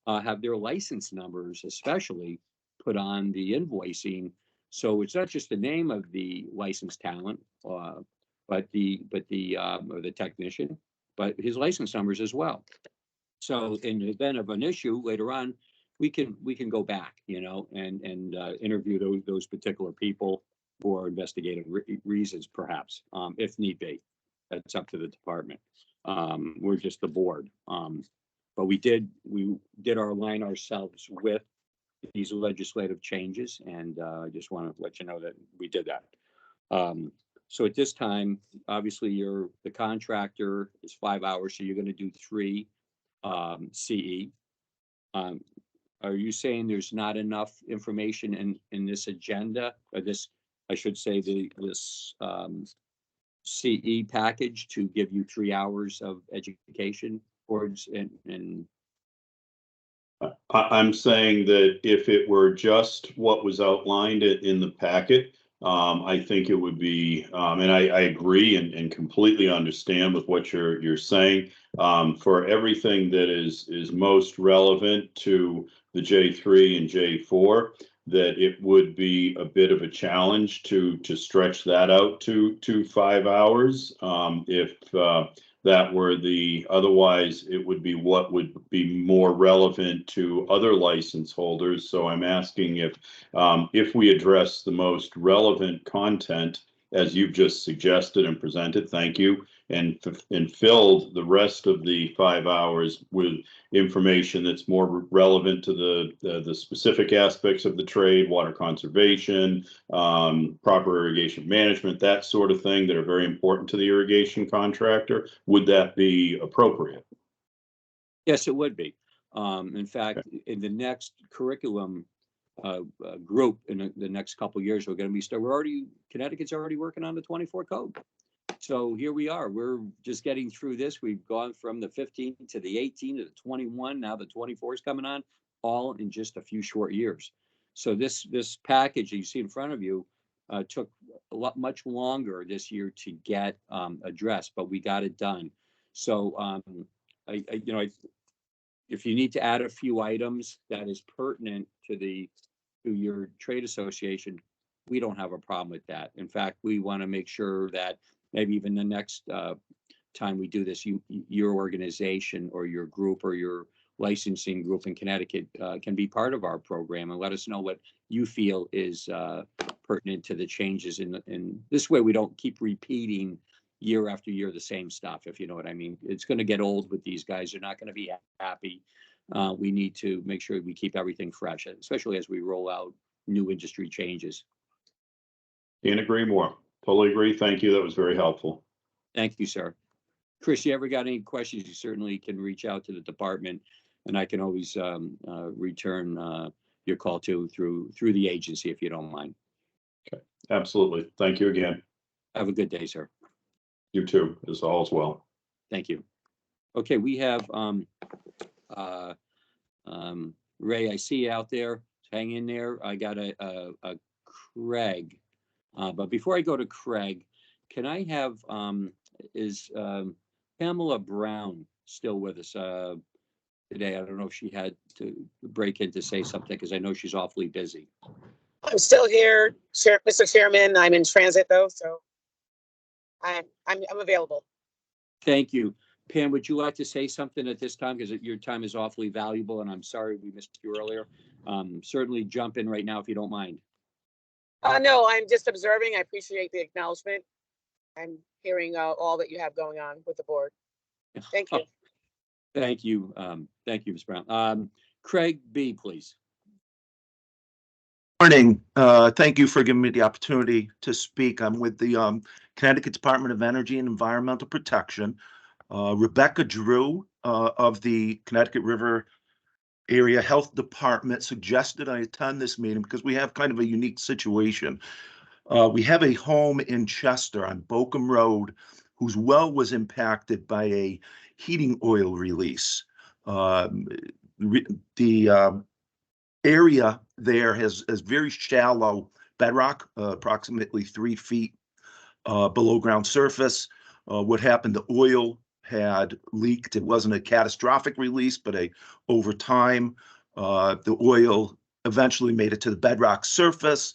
[SPEAKER 1] have their license numbers, especially, put on the invoicing. So it's not just the name of the licensed talent, but the technician, but his license numbers as well. So in the event of an issue later on, we can go back, you know, and interview those particular people for investigative reasons, perhaps, if need be. That's up to the department. We're just the board. But we did align ourselves with these legislative changes, and I just want to let you know that we did that. So at this time, obviously, the contractor is 5 hours, so you're going to do 3 CE. Are you saying there's not enough information in this agenda, or this, I should say, this CE package to give you 3 hours of education boards and
[SPEAKER 14] I'm saying that if it were just what was outlined in the packet, I think it would be, and I agree and completely understand with what you're saying. For everything that is most relevant to the J3 and J4, that it would be a bit of a challenge to stretch that out to 5 hours. If that were otherwise it would be what would be more relevant to other license holders. So I'm asking if we address the most relevant content as you've just suggested and presented, thank you, and filled the rest of the 5 hours with information that's more relevant to the specific aspects of the trade, water conservation, proper irrigation management, that sort of thing that are very important to the irrigation contractor. Would that be appropriate?
[SPEAKER 1] Yes, it would be. In fact, in the next curriculum group in the next couple of years, we're going to be Connecticut's already working on the 24 code. So here we are. We're just getting through this. We've gone from the 15 to the 18 to the 21. Now the 24 is coming on, all in just a few short years. So this package that you see in front of you took much longer this year to get addressed, but we got it done. So if you need to add a few items that is pertinent to your trade association, we don't have a problem with that. In fact, we want to make sure that maybe even the next time we do this, your organization or your group or your licensing group in Connecticut can be part of our program and let us know what you feel is pertinent to the changes in this way. We don't keep repeating year after year the same stuff, if you know what I mean. It's going to get old with these guys. They're not going to be happy. We need to make sure we keep everything fresh, especially as we roll out new industry changes.
[SPEAKER 14] Can't agree more. Totally agree. Thank you. That was very helpful.
[SPEAKER 1] Thank you, sir. Chris, you ever got any questions, you certainly can reach out to the department, and I can always return your call through the agency if you don't mind.
[SPEAKER 14] Okay, absolutely. Thank you again.
[SPEAKER 1] Have a good day, sir.
[SPEAKER 14] You too, as well.
[SPEAKER 1] Thank you. Okay, we have Ray, I see you out there. Hang in there. I got a Craig. But before I go to Craig, can I have, is Pamela Brown still with us today? I don't know if she had to break in to say something because I know she's awfully busy.
[SPEAKER 15] I'm still here, Mr. Chairman. I'm in transit though, so I'm available.
[SPEAKER 1] Thank you. Pam, would you like to say something at this time? Because your time is awfully valuable, and I'm sorry we missed you earlier. Certainly jump in right now if you don't mind.
[SPEAKER 15] No, I'm just observing. I appreciate the acknowledgement. I'm hearing all that you have going on with the board. Thank you.
[SPEAKER 1] Thank you. Thank you, Ms. Brown. Craig B., please.
[SPEAKER 16] Morning. Thank you for giving me the opportunity to speak. I'm with the Connecticut Department of Energy and Environmental Protection. Rebecca Drew of the Connecticut River Area Health Department suggested I attend this meeting because we have kind of a unique situation. We have a home in Chester on Bochum Road whose well was impacted by a heating oil release. The area there has very shallow bedrock, approximately 3 feet below ground surface. What happened, the oil had leaked. It wasn't a catastrophic release, but over time, the oil eventually made it to the bedrock surface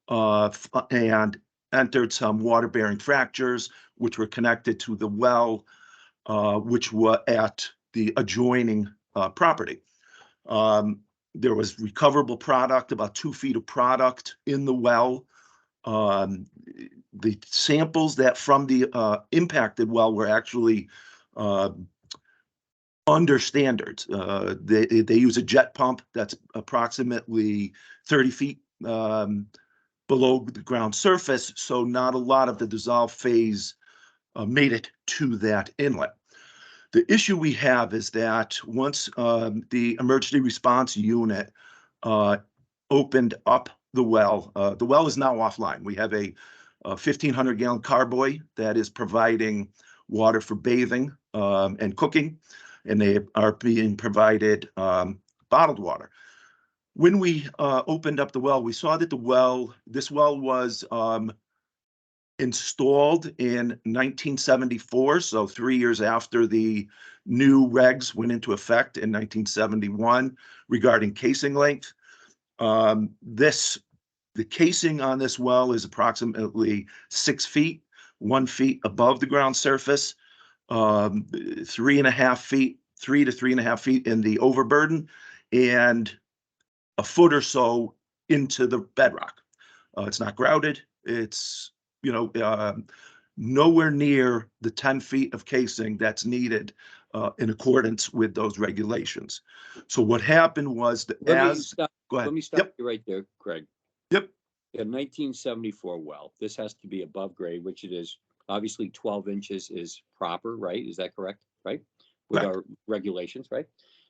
[SPEAKER 16] and entered some water-bearing fractures, which were connected to the well, which were at the adjoining property. There was recoverable product, about 2 feet of product in the well. The samples that from the impacted well were actually under standards. They use a jet pump that's approximately 30 feet below the ground surface, so not a lot of the dissolved phase made it to that inlet. The issue we have is that once the emergency response unit opened up the well is now offline. We have a 1,500 gallon carboy that is providing water for bathing and cooking, and they are being provided bottled water. When we opened up the well, we saw that this well was installed in 1974, so 3 years after the new regs went into effect in 1971 regarding casing length. The casing on this well is approximately 6 feet, 1 feet above the ground surface, 3.5 feet, 3 to 3.5 feet in the overburden, and a foot or so into the bedrock. It's not grouted. It's, nowhere near the 10 feet of casing that's needed in accordance with those regulations. So what happened was that go ahead.
[SPEAKER 1] Let me stop you right there, Craig.
[SPEAKER 16] Yep.
[SPEAKER 1] A 1974 well, this has to be above grade, which it is. Obviously 12 inches is proper, right? Is that correct? Right? With our regulations, right?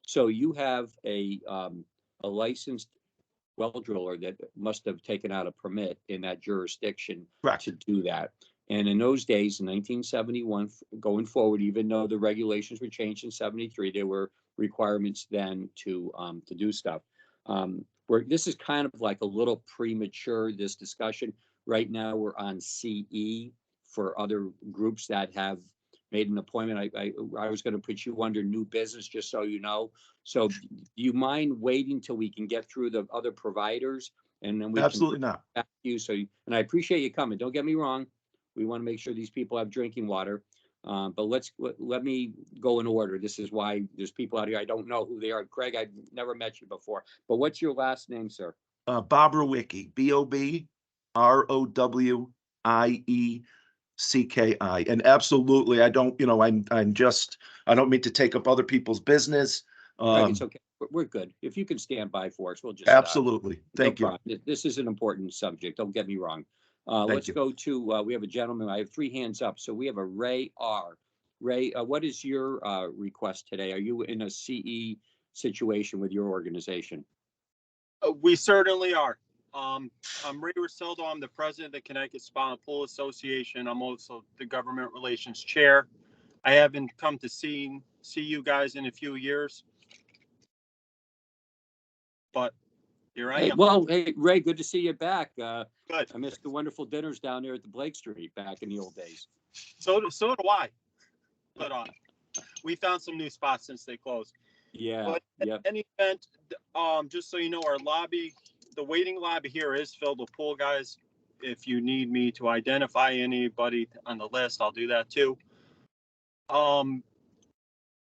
[SPEAKER 1] So you have a licensed well driller that must have taken out a permit in that jurisdiction to do that. And in those days, in 1971, going forward, even though the regulations were changed in 73, there were requirements then to do stuff. Where this is kind of like a little premature, this discussion. Right now, we're on CE for other groups that have made an appointment. I was going to put you under new business, just so you know. So do you mind waiting till we can get through the other providers, and then we
[SPEAKER 16] absolutely
[SPEAKER 1] can
[SPEAKER 16] not
[SPEAKER 1] back to you? So, and I appreciate you coming. Don't get me wrong. We want to make sure these people have drinking water. But let me go in order. This is why there's people out here. I don't know who they are. Craig, I've never met you before. But what's your last name, sir?
[SPEAKER 16] Bob Rowicki, BOBROWIECKI. And absolutely, I don't, I don't mean to take up other people's business.
[SPEAKER 1] Craig, it's okay. We're good. If you can stand by for us, we'll just
[SPEAKER 16] absolutely. Thank you.
[SPEAKER 1] This is an important subject. Don't get me wrong. Let's go to, we have a gentleman. I have 3 hands up. So we have a Ray R. Ray, what is your request today? Are you in a CE situation with your organization?
[SPEAKER 17] We certainly are. I'm Ray Rosildo. I'm the president of the Connecticut Spa and Pool Association. I'm also the government relations chair. I haven't come to see you guys in a few years, but here I am.
[SPEAKER 1] Well, hey, Ray, good to see you back.
[SPEAKER 17] Good.
[SPEAKER 1] I missed the wonderful dinners down there at the Blake Street back in the old days.
[SPEAKER 17] So do I. But we found some new spots since they closed.
[SPEAKER 1] Yeah.
[SPEAKER 17] But in any event, just so you know, our lobby, the waiting lobby here is filled with pool guys. If you need me to identify anybody on the list, I'll do that too.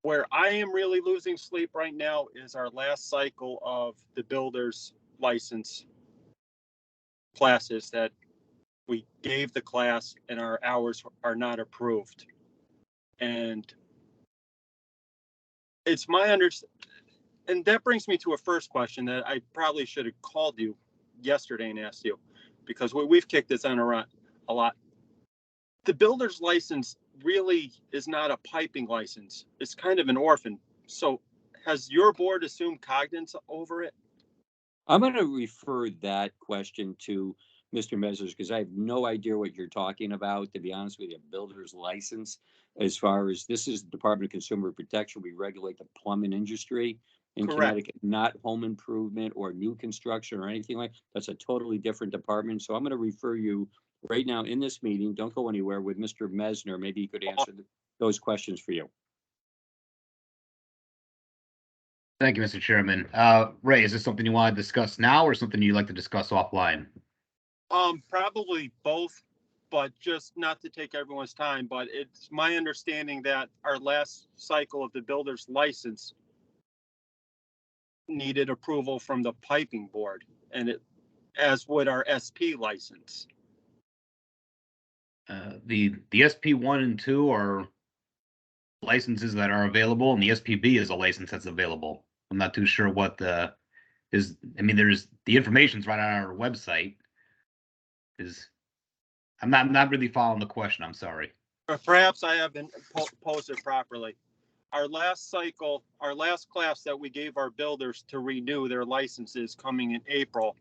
[SPEAKER 17] Where I am really losing sleep right now is our last cycle of the builder's license classes that we gave the class and our hours are not approved. And it's my understanding, and that brings me to a first question that I probably should have called you yesterday and asked you, because we've kicked this on around a lot. The builder's license really is not a piping license. It's kind of an orphan. So has your board assumed cognizance over it?
[SPEAKER 1] I'm going to refer that question to Mr. Mezzers, because I have no idea what you're talking about, to be honest with you. Builder's license, as far as this is the Department of Consumer Protection, we regulate the plumbing industry in Connecticut, not home improvement or new construction or anything like that. That's a totally different department. So I'm going to refer you right now in this meeting. Don't go anywhere, with Mr. Mesner. Maybe he could answer those questions for you.
[SPEAKER 6] Thank you, Mr. Chairman. Ray, is this something you want to discuss now or something you'd like to discuss offline?
[SPEAKER 17] Probably both, but just not to take everyone's time, but it's my understanding that our last cycle of the builder's license needed approval from the piping board, and it, as would our SP license.
[SPEAKER 6] The SP1 and 2 are licenses that are available, and the SPB is a license that's available. I'm not too sure what the is. I mean, there's the information's right on our website. I'm not really following the question. I'm sorry.
[SPEAKER 17] Or perhaps I haven't posed it properly. Our last cycle, our last class that we gave our builders to renew their licenses coming in April.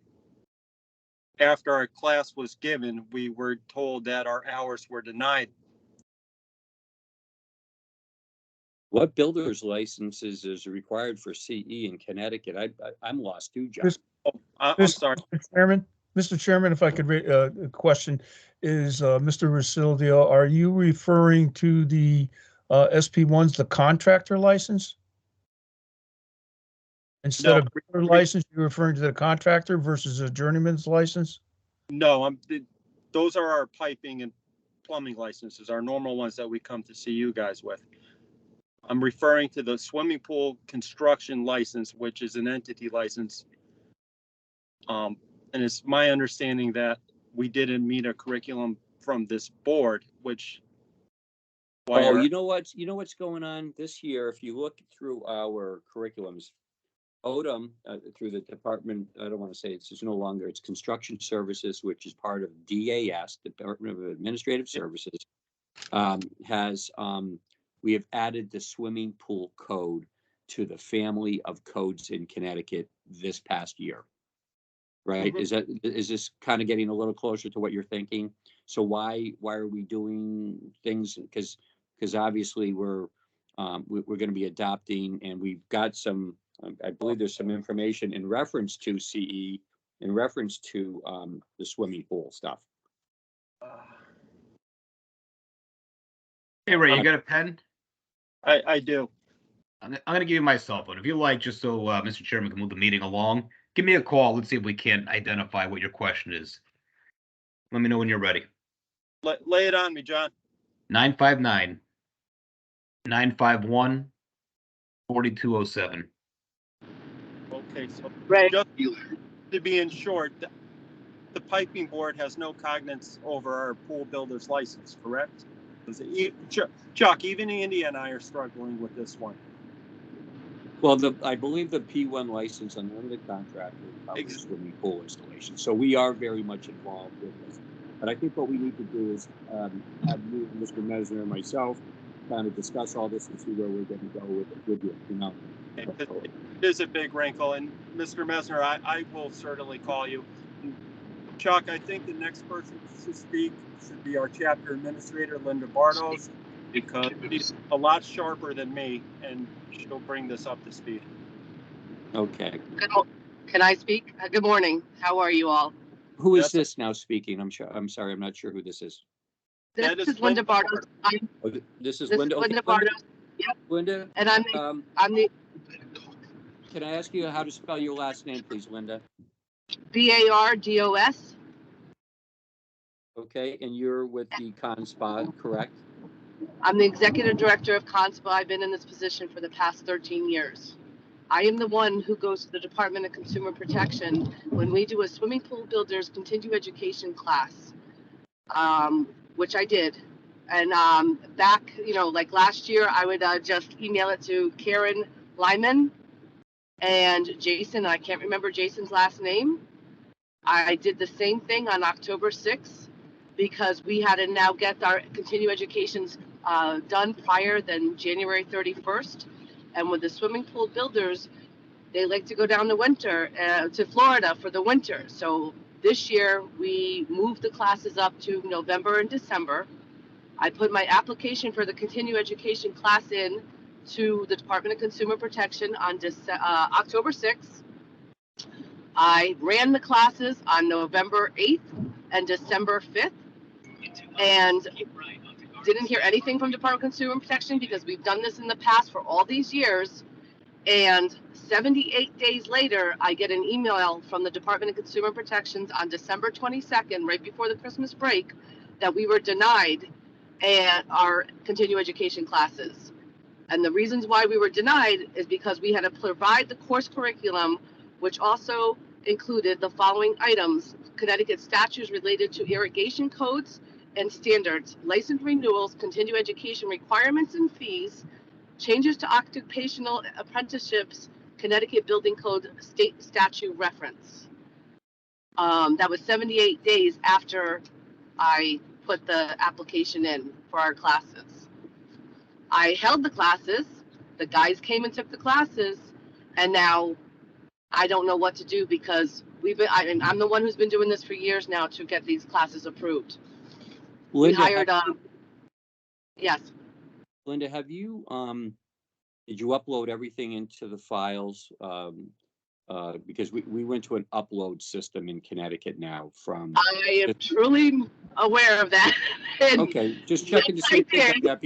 [SPEAKER 17] After our class was given, we were told that our hours were denied.
[SPEAKER 1] What builder's licenses is required for CE in Connecticut? I'm lost too, John.
[SPEAKER 17] I'm sorry.
[SPEAKER 18] Mr. Chairman, if I could question is, Mr. Rosildio, are you referring to the SP1s, the contractor license? Instead of builder license, you're referring to the contractor versus a journeyman's license?
[SPEAKER 17] No, those are our piping and plumbing licenses, our normal ones that we come to see you guys with. I'm referring to the swimming pool construction license, which is an entity license. And it's my understanding that we didn't meet a curriculum from this board, which.
[SPEAKER 1] Oh, you know what's going on this year? If you look through our curriculums, ODM through the department, I don't want to say it's no longer, it's Construction Services, which is part of DAS, Department of Administrative Services, we have added the swimming pool code to the family of codes in Connecticut this past year. Right? Mm-hmm. Is this kind of getting a little closer to what you're thinking? So why are we doing things? Because obviously we're going to be adopting, and we've got some. I believe there's some information in reference to CE, in reference to the swimming pool stuff.
[SPEAKER 6] Hey Ray, you got a pen?
[SPEAKER 17] I do.
[SPEAKER 6] I'm going to give you my cell phone. If you like, just so Mr. Chairman can move the meeting along, give me a call. Let's see if we can identify what your question is. Let me know when you're ready.
[SPEAKER 17] Lay it on me, John.
[SPEAKER 6] 959-951-4207.
[SPEAKER 17] Okay, so
[SPEAKER 15] right.
[SPEAKER 17] Just to be in short, the piping board has no cognizance over our pool builder's license, correct? Chuck, even Andy and I are struggling with this one.
[SPEAKER 1] Well, I believe the P1 license on the limited contractor covers swimming pool installation. So we are very much involved with this. But I think what we need to do is have you, Mr. Mesner, and myself kind of discuss all this and see where we're going to go with you. You know,
[SPEAKER 17] it is a big wrinkle, and Mr. Mesner, I will certainly call you. Chuck, I think the next person to speak should be our chapter administrator, Linda Bartos, because she's a lot sharper than me, and she'll bring this up to speed.
[SPEAKER 1] Okay.
[SPEAKER 19] Can I speak? Good morning. How are you all?
[SPEAKER 1] Who is this now speaking? I'm sorry. I'm not sure who this is.
[SPEAKER 19] This is Linda Bartos.
[SPEAKER 1] This is Linda.
[SPEAKER 19] Linda Bartos. Yep.
[SPEAKER 1] Linda.
[SPEAKER 19] And I'm the.
[SPEAKER 1] Can I ask you how to spell your last name, please, Linda?
[SPEAKER 19] Bardos.
[SPEAKER 1] Okay, and you're with the ConSpa, correct?
[SPEAKER 19] I'm the executive director of ConSpa. I've been in this position for the past 13 years. I am the one who goes to the Department of Consumer Protection when we do a swimming pool builders continue education class, which I did. And back, like last year, I would just email it to Karen Lyman and Jason. I can't remember Jason's last name. I did the same thing on October 6th because we had to now get our continue educations done prior than January 31st. And with the swimming pool builders, they like to go down the winter to Florida for the winter. So this year we moved the classes up to November and December. I put my application for the continue education class in to the Department of Consumer Protection on October 6th. I ran the classes on November 8th and December 5th and didn't hear anything from Department of Consumer Protection because we've done this in the past for all these years. And 78 days later, I get an email from the Department of Consumer Protections on December 22nd, right before the Christmas break, that we were denied our continue education classes. And the reasons why we were denied is because we had to provide the course curriculum, which also included the following items: Connecticut statutes related to irrigation codes and standards, license renewals, continuing education requirements and fees, changes to occupational apprenticeships, Connecticut Building Code state statute reference. That was 78 days after I put the application in for our classes. I held the classes, the guys came and took the classes, and now I don't know what to do because I'm the one who's been doing this for years now to get these classes approved.
[SPEAKER 1] Linda,
[SPEAKER 19] We hired, yes.
[SPEAKER 1] Linda, have you, did you upload everything into the files? Because we went to an upload system in Connecticut now from.
[SPEAKER 19] I am truly aware of that.
[SPEAKER 1] Okay, just checking to see.
[SPEAKER 19] Yes, I
[SPEAKER 1] That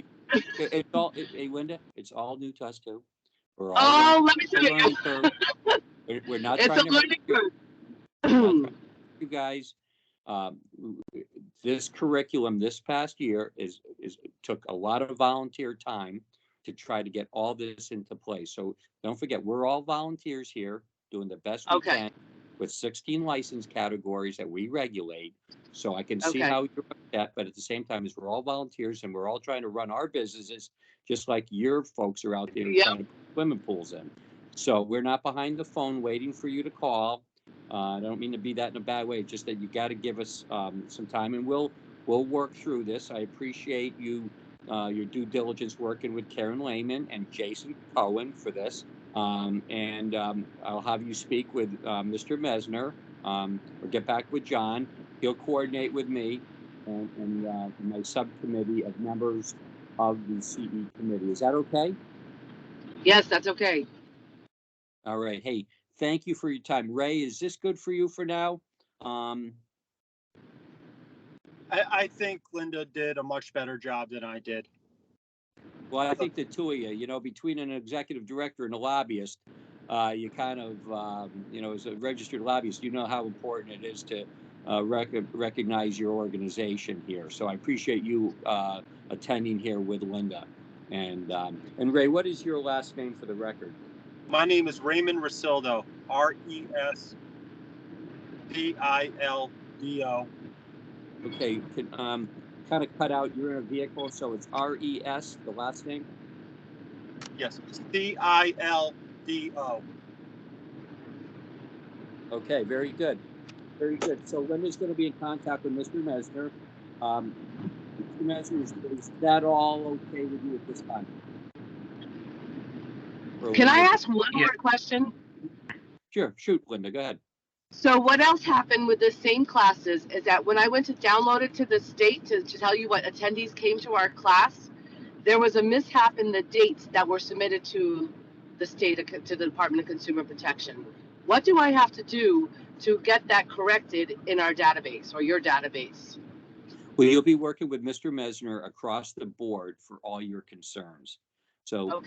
[SPEAKER 1] it's all, hey, Linda, it's all new to us too. We're all
[SPEAKER 19] Oh, let me tell
[SPEAKER 1] learning
[SPEAKER 19] you.
[SPEAKER 1] curve. We're not
[SPEAKER 19] It's
[SPEAKER 1] trying
[SPEAKER 19] a learning curve.
[SPEAKER 1] you guys. This curriculum this past year took a lot of volunteer time to try to get all this into place. So don't forget, we're all volunteers here doing the best we can with 16 license categories that we regulate. So I can see how you're at, but at the same time, as we're all volunteers and we're all trying to run our businesses, just like your folks are out there trying to put swimming pools in. So we're not behind the phone waiting for you to call. I don't mean to be that in a bad way, just that you got to give us some time, and we'll work through this. I appreciate you, your due diligence working with Karen Lehman and Jason Cohen for this. I'll have you speak with Mr. Mesner, or get back with John. He'll coordinate with me and my subcommittee of members of the CE committee. Is that okay?
[SPEAKER 19] Yes, that's okay.
[SPEAKER 1] All right. Hey, thank you for your time. Ray, is this good for you for now?
[SPEAKER 17] I think Linda did a much better job than I did.
[SPEAKER 1] Well, I think the two of you, between an executive director and a lobbyist, you kind of, as a registered lobbyist, you know how important it is to recognize your organization here. So I appreciate you attending here with Linda. And Ray, what is your last name for the record?
[SPEAKER 17] My name is Raymond Resildo, Resildo.
[SPEAKER 1] Okay, kind of cut out. You're in a vehicle, so it's RES, the last name?
[SPEAKER 17] Yes, CILDO.
[SPEAKER 1] Okay, very good. Very good. So Linda's going to be in contact with Mr. Mesner. Mr. Mesner, is that all okay with you at this time?
[SPEAKER 19] Can I ask one more question?
[SPEAKER 1] Sure, shoot, Linda, go ahead.
[SPEAKER 19] So what else happened with the same classes is that when I went to download it to the state to tell you what attendees came to our class, there was a mishap in the dates that were submitted to the state, to the Department of Consumer Protection. What do I have to do to get that corrected in our database or your database?
[SPEAKER 1] Well, you'll be working with Mr. Mesner across the board for all your concerns. So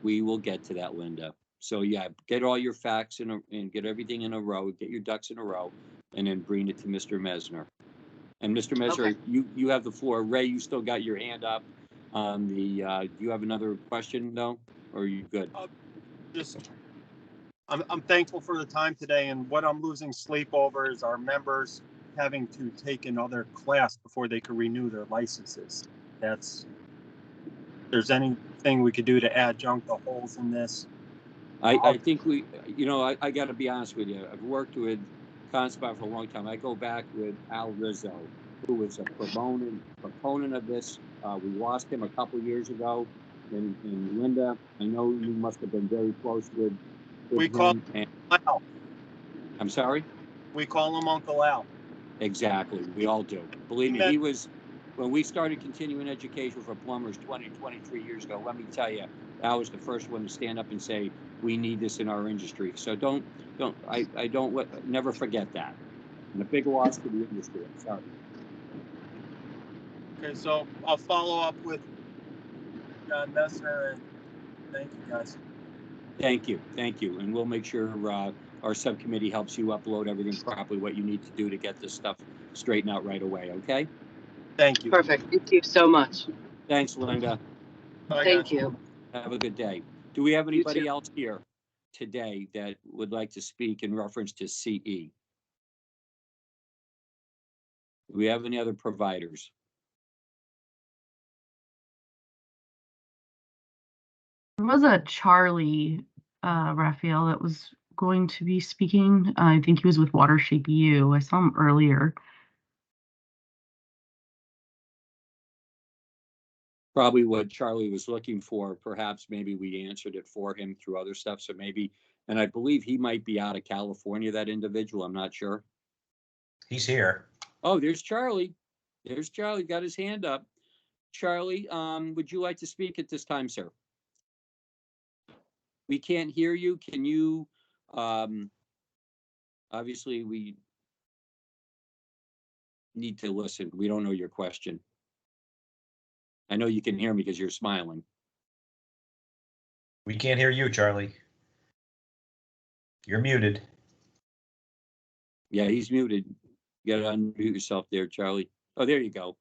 [SPEAKER 1] we will get to that, Linda. So yeah, get all your facts and get everything in a row, get your ducks in a row, and then bring it to Mr. Mesner. And Mr. Mesner, you have the floor. Ray, you still got your hand up. Do you have another question though, or are you good?
[SPEAKER 17] I'm thankful for the time today, and what I'm losing sleep over is our members having to take another class before they can renew their licenses. If there's anything we could do to adjunct the holes in this.
[SPEAKER 1] I think we, I got to be honest with you. I've worked with Conspire for a long time. I go back with Al Rizzo, who was a proponent of this. We lost him a couple years ago. And Linda, I know you must have been very close with
[SPEAKER 17] we call
[SPEAKER 1] him.
[SPEAKER 17] him Al.
[SPEAKER 1] I'm sorry?
[SPEAKER 17] We call him Uncle Al.
[SPEAKER 1] Exactly. We all do. Believe me, he was, when we started continuing education for plumbers 23 years ago, let me tell you, Al was the first one to stand up and say, we need this in our industry. So never forget that. And a big loss to the industry. I'm sorry.
[SPEAKER 17] Okay, so I'll follow up with John Mesner, and thank you guys.
[SPEAKER 1] Thank you. And we'll make sure our subcommittee helps you upload everything properly, what you need to do to get this stuff straightened out right away, okay?
[SPEAKER 17] Thank you.
[SPEAKER 19] Perfect. Thank you so much.
[SPEAKER 1] Thanks, Linda.
[SPEAKER 17] Bye,
[SPEAKER 19] Thank you.
[SPEAKER 1] Have a good day. Do we have anybody else here today that would like to speak in reference to CE? Do we have any other providers?
[SPEAKER 2] There was a Charlie Raphael that was going to be speaking. I think he was with Watershape U. I saw him earlier.
[SPEAKER 1] Probably what Charlie was looking for. Perhaps maybe we answered it for him through other stuff. So maybe, and I believe he might be out of California, that individual. I'm not sure.
[SPEAKER 10] He's here.
[SPEAKER 1] Oh, there's Charlie. There's Charlie, got his hand up. Charlie, would you like to speak at this time, sir? We can't hear you. Can you, obviously we need to listen. We don't know your question. I know you can hear me because you're smiling.
[SPEAKER 10] We can't hear you, Charlie. You're muted.
[SPEAKER 1] Yeah, he's muted. You gotta unmute yourself there, Charlie. Oh, there you go.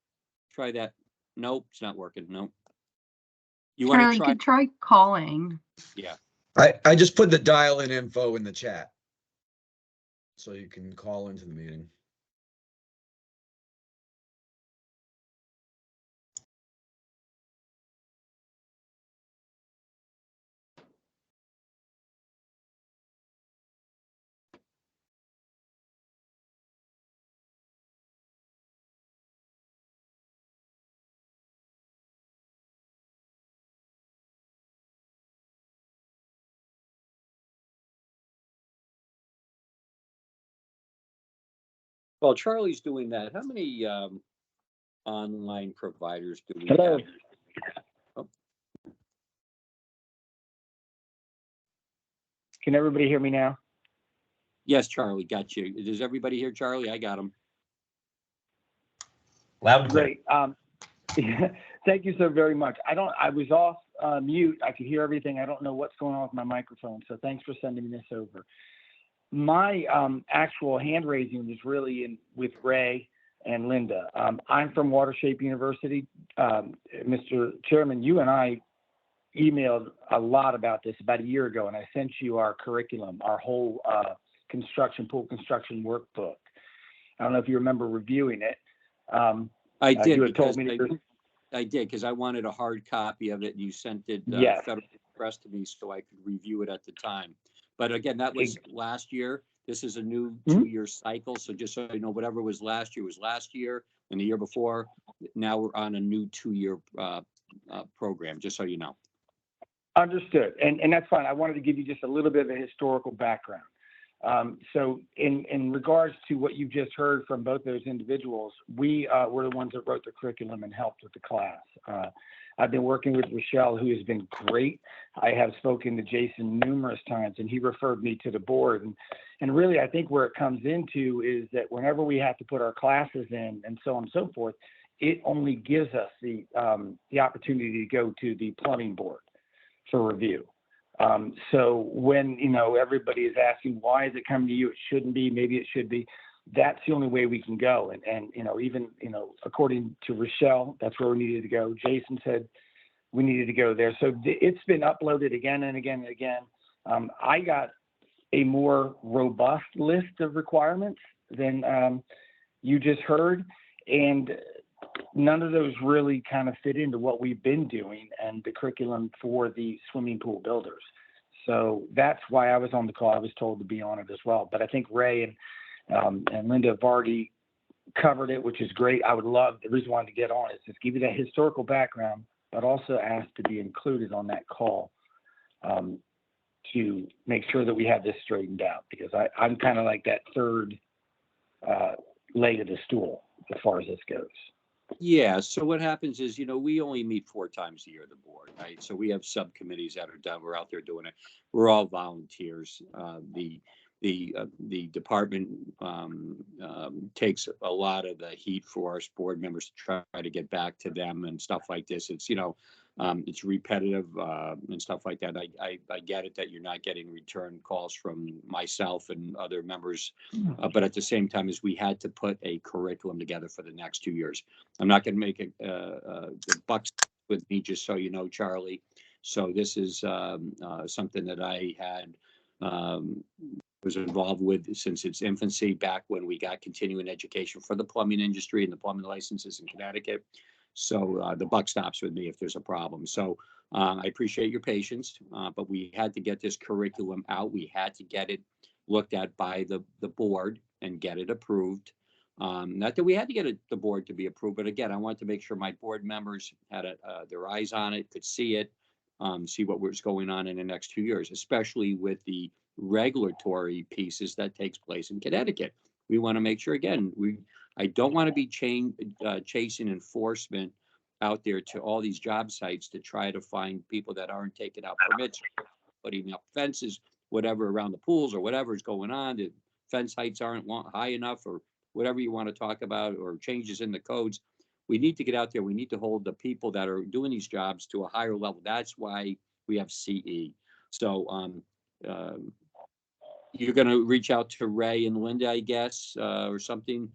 [SPEAKER 1] Try that. Nope, it's not working. Nope. You want
[SPEAKER 2] Charlie,
[SPEAKER 1] to
[SPEAKER 2] you
[SPEAKER 1] try?
[SPEAKER 2] could try calling.
[SPEAKER 1] Yeah.
[SPEAKER 20] I just put the dial-in info in the chat. So you can call into the meeting.
[SPEAKER 1] While Charlie's doing that, how many online providers do we
[SPEAKER 21] Hello.
[SPEAKER 1] have? Oh,
[SPEAKER 21] Can everybody hear me now?
[SPEAKER 1] yes, Charlie, got you. Does everybody hear Charlie? I got him.
[SPEAKER 10] Loud and clear.
[SPEAKER 21] Great. Thank you so very much. I was off mute. I could hear everything. I don't know what's going on with my microphone. So thanks for sending this over. My actual hand raising was really with Ray and Linda. I'm from Watershape University. Mr. Chairman, you and I emailed a lot about this about a year ago, and I sent you our curriculum, our whole pool construction workbook. I don't know if you remember reviewing it.
[SPEAKER 1] I did
[SPEAKER 21] you had told me
[SPEAKER 1] I did because I wanted a hard copy of it. And you sent it
[SPEAKER 21] Yes.
[SPEAKER 1] Federal Express to me so I could review it at the time. But again, that was last year. This is a new 2-year cycle. So just so you know, whatever was last year and the year before. Now we're on a new 2-year program, just so you know.
[SPEAKER 21] Understood. And that's fine. I wanted to give you just a little bit of a historical background. So in regards to what you just heard from both those individuals, we were the ones that wrote the curriculum and helped with the class. I've been working with Rochelle, who has been great. I have spoken to Jason numerous times, and he referred me to the board. And really, I think where it comes into is that whenever we have to put our classes in and so on and so forth, it only gives us the opportunity to go to the plumbing board for review. So when, everybody is asking, why is it coming to you? It shouldn't be, maybe it should be. That's the only way we can go. And even, according to Rochelle, that's where we needed to go. Jason said we needed to go there. So it's been uploaded again and again and again. I got a more robust list of requirements than you just heard. And none of those really kind of fit into what we've been doing and the curriculum for the swimming pool builders. So that's why I was on the call. I was told to be on it as well. But I think Ray and Linda have already covered it, which is great. I would love, the reason I wanted to get on is just give you that historical background, but also ask to be included on that call to make sure that we have this straightened out, because I'm kind of like that third leg of the stool as far as this goes.
[SPEAKER 1] Yeah. So what happens is, we only meet 4 times a year, the board, right? So we have subcommittees that are done. We're out there doing it. We're all volunteers. The department takes a lot of the heat for us board members to try to get back to them and stuff like this. It's, it's repetitive and stuff like that. I get it that you're not getting return calls from myself and other members, but at the same time, as we had to put a curriculum together for the next 2 years. I'm not going to make a buck with me, just so you know, Charlie. So this is something that I had was involved with since its infancy, back when we got continuing education for the plumbing industry and the plumbing licenses in Connecticut. So the buck stops with me if there's a problem. So I appreciate your patience, but we had to get this curriculum out. We had to get it looked at by the board and get it approved. Not that we had to get the board to be approved, but again, I wanted to make sure my board members had their eyes on it, could see it, see what was going on in the next 2 years, especially with the regulatory pieces that takes place in Connecticut. We want to make sure, again, I don't want to be chasing enforcement out there to all these job sites to try to find people that aren't taking out permits, putting up fences, whatever around the pools or whatever is going on. The fence heights aren't high enough or whatever you want to talk about, or changes in the codes. We need to get out there. We need to hold the people that are doing these jobs to a higher level. That's why we have CE. So you're going to reach out to Ray and Linda, I guess, or something,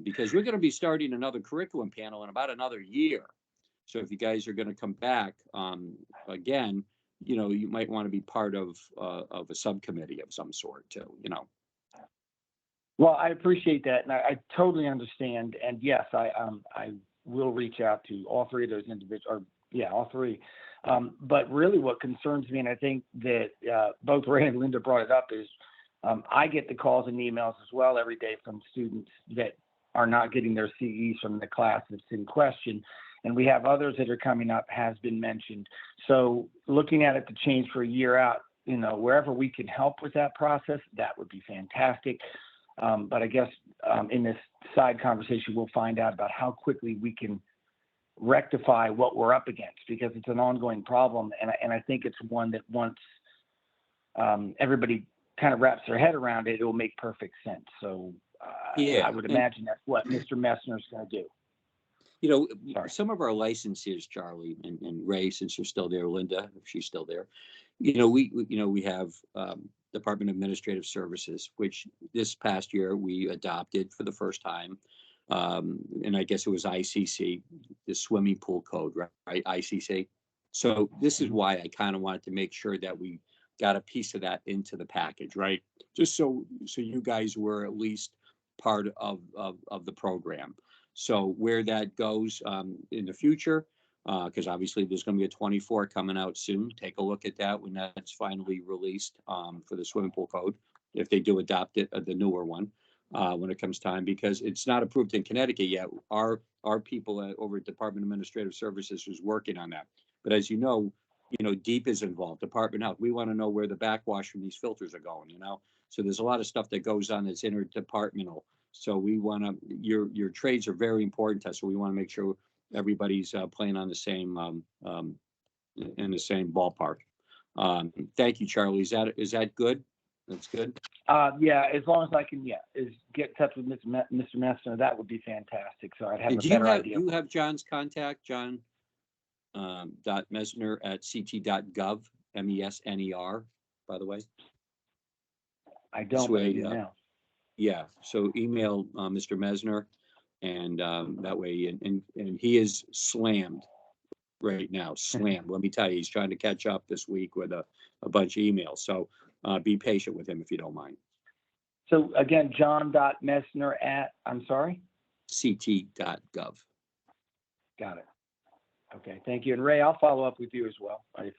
[SPEAKER 1] because we're going to be starting another curriculum panel in about another year. So if you guys are going to come back again, you might want to be part of a subcommittee of some sort too,
[SPEAKER 21] Well, I appreciate that, and I totally understand. And yes, I will reach out to all three of those individuals, all three. But really what concerns me, and I think that both Ray and Linda brought it up, is I get the calls and emails as well every day from students that are not getting their CEs from the class that's in question. And we have others that are coming up, has been mentioned. So looking at it to change for a year out, wherever we can help with that process, that would be fantastic. But I guess in this side conversation, we'll find out about how quickly we can rectify what we're up against, because it's an ongoing problem. And I think it's one that once everybody kind of wraps their head around it, it will make perfect sense. So I would imagine that's what Mr. Messner is going to do.
[SPEAKER 1] Some of our licenses, Charlie and Ray, since you're still there, Linda, if she's still there, we have Department of Administrative Services, which this past year we adopted for the first time. And I guess it was ICC, the swimming pool code, right? ICC. So this is why I kind of wanted to make sure that we got a piece of that into the package, right? Just so you guys were at least part of the program. So where that goes in the future, because obviously there's going to be a 24 coming out soon. Take a look at that when that's finally released for the swimming pool code, if they do adopt it, the newer one, when it comes time, because it's not approved in Connecticut yet. Our people over at Department of Administrative Services is working on that. But as you know, DEEP is involved, Department of Health. We want to know where the backwash from these filters are going, So there's a lot of stuff that goes on that's interdepartmental. So we want to, your trades are very important to us. So we want to make sure everybody's playing on the same, in the same ballpark. Thank you, Charlie. Is that good? That's good.
[SPEAKER 21] Yeah, as long as I can, is get in touch with Mr. Messner, that would be fantastic. So I'd have a better idea.
[SPEAKER 1] Do you have John's contact, John? .Messner@ct.gov, MESNER, by the way.
[SPEAKER 21] I don't know.
[SPEAKER 1] Yeah, so email Mr. Messner, and that way, and he is slammed right now, slammed. Let me tell you, he's trying to catch up this week with a bunch of emails. So be patient with him if you don't mind.
[SPEAKER 21] So again, John.Messner at, I'm sorry?
[SPEAKER 1] CT.gov.
[SPEAKER 21] Got it. Okay, thank you. And Ray, I'll follow up with you as well. I don't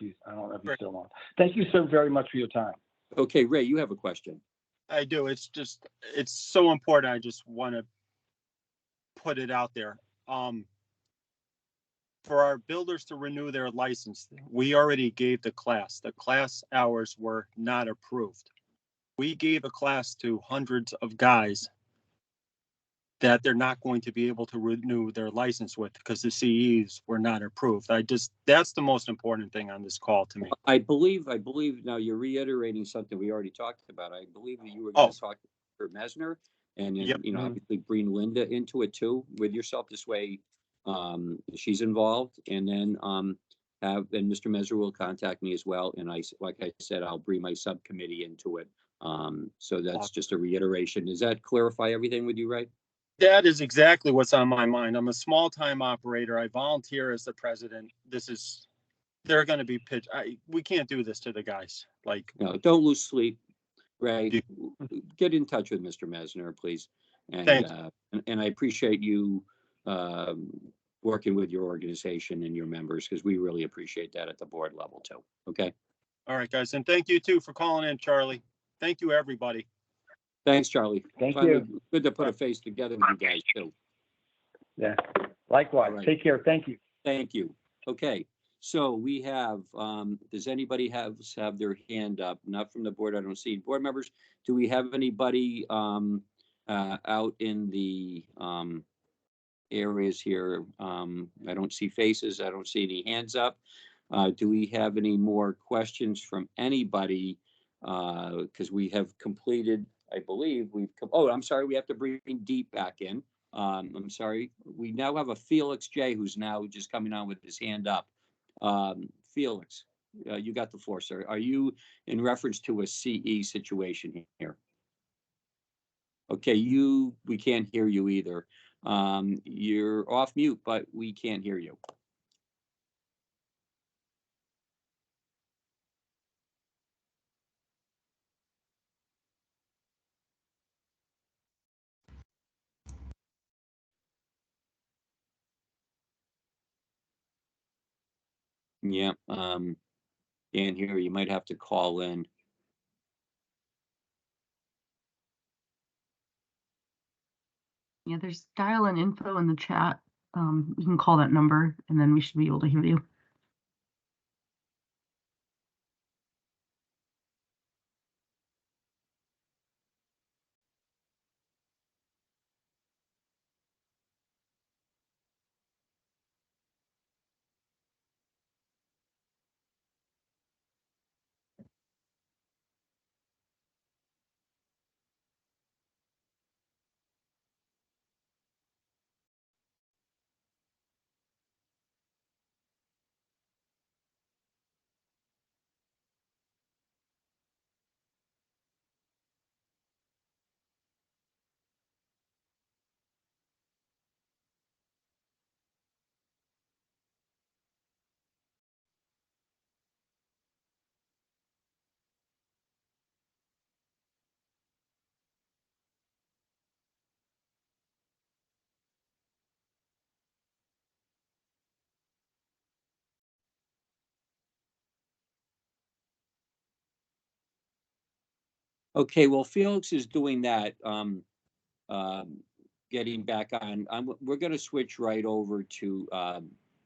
[SPEAKER 21] know if you're still on. Thank you so very much for your time.
[SPEAKER 1] Okay, Ray, you have a question.
[SPEAKER 17] I do. It's so important. I just want to put it out there. For our builders to renew their license, we already gave the class. The class hours were not approved. We gave a class to hundreds of guys that they're not going to be able to renew their license with because the CEs were not approved. That's the most important thing on this call to me.
[SPEAKER 1] I believe now you're reiterating something we already talked about. I believe that you were going to talk to Messner and then, obviously bring Linda into it too with yourself. This way she's involved, and then Mr. Messner will contact me as well. And like I said, I'll bring my subcommittee into it. So that's just a reiteration. Does that clarify everything with you, right?
[SPEAKER 17] That is exactly what's on my mind. I'm a small-time operator. I volunteer as the president. They're going to be pitched. We can't do this to the guys.
[SPEAKER 1] No, don't lose sleep, Ray. Get in touch with Mr. Messner, please. And I appreciate you working with your organization and your members, because we really appreciate that at the board level too. Okay.
[SPEAKER 17] All right, guys. And thank you too for calling in, Charlie. Thank you, everybody.
[SPEAKER 1] Thanks, Charlie.
[SPEAKER 21] Thank
[SPEAKER 1] Finally,
[SPEAKER 21] you.
[SPEAKER 1] good to put a face together with you guys too.
[SPEAKER 21] Yeah. Likewise.
[SPEAKER 1] All right.
[SPEAKER 21] Take care. Thank you.
[SPEAKER 1] Thank you. Okay, so we have, does anybody have their hand up? Not from the board, I don't see. Board members, do we have anybody out in the areas here? I don't see faces, I don't see any hands up. Do we have any more questions from anybody? Because we have completed, I believe I'm sorry, we have to bring Deep back in. I'm sorry. We now have a Felix J. who's now just coming on with his hand up. Felix, you got the floor, sir. Are you in reference to a CE situation here? Okay, we can't hear you either. You're off mute, but we can't hear you. Yeah, can't hear. You might have to call in.
[SPEAKER 2] Yeah, there's dial-in info in the chat. You can call that number and then we should be able to hear you. Okay, well, Felix is doing that, getting back on. We're going to switch right over to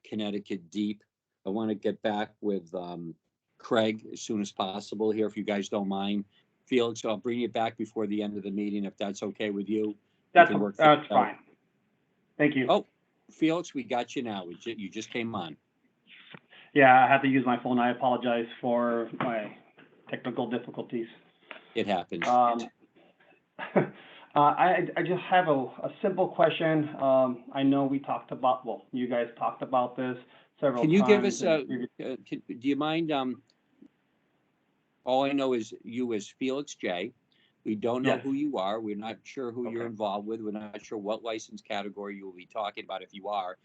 [SPEAKER 2] Connecticut Deep. I want to get back with Craig as soon as possible here, if you guys don't mind. Felix, I'll bring you back before the end of the meeting, if that's okay with you.
[SPEAKER 7] That's fine. Thank you.
[SPEAKER 1] Oh, Felix, we got you now. You just came on.
[SPEAKER 7] Yeah, I had to use my phone. I apologize for my technical difficulties.
[SPEAKER 1] It happens.
[SPEAKER 7] I just have a simple question. I know we talked about, well, you guys talked about this several times.
[SPEAKER 1] Can you give us do you mind, all I know is you as Felix J. We don't know
[SPEAKER 7] Yes.
[SPEAKER 1] who you are. We're not sure who you're involved with. We're not sure what license category you will be talking about if you are.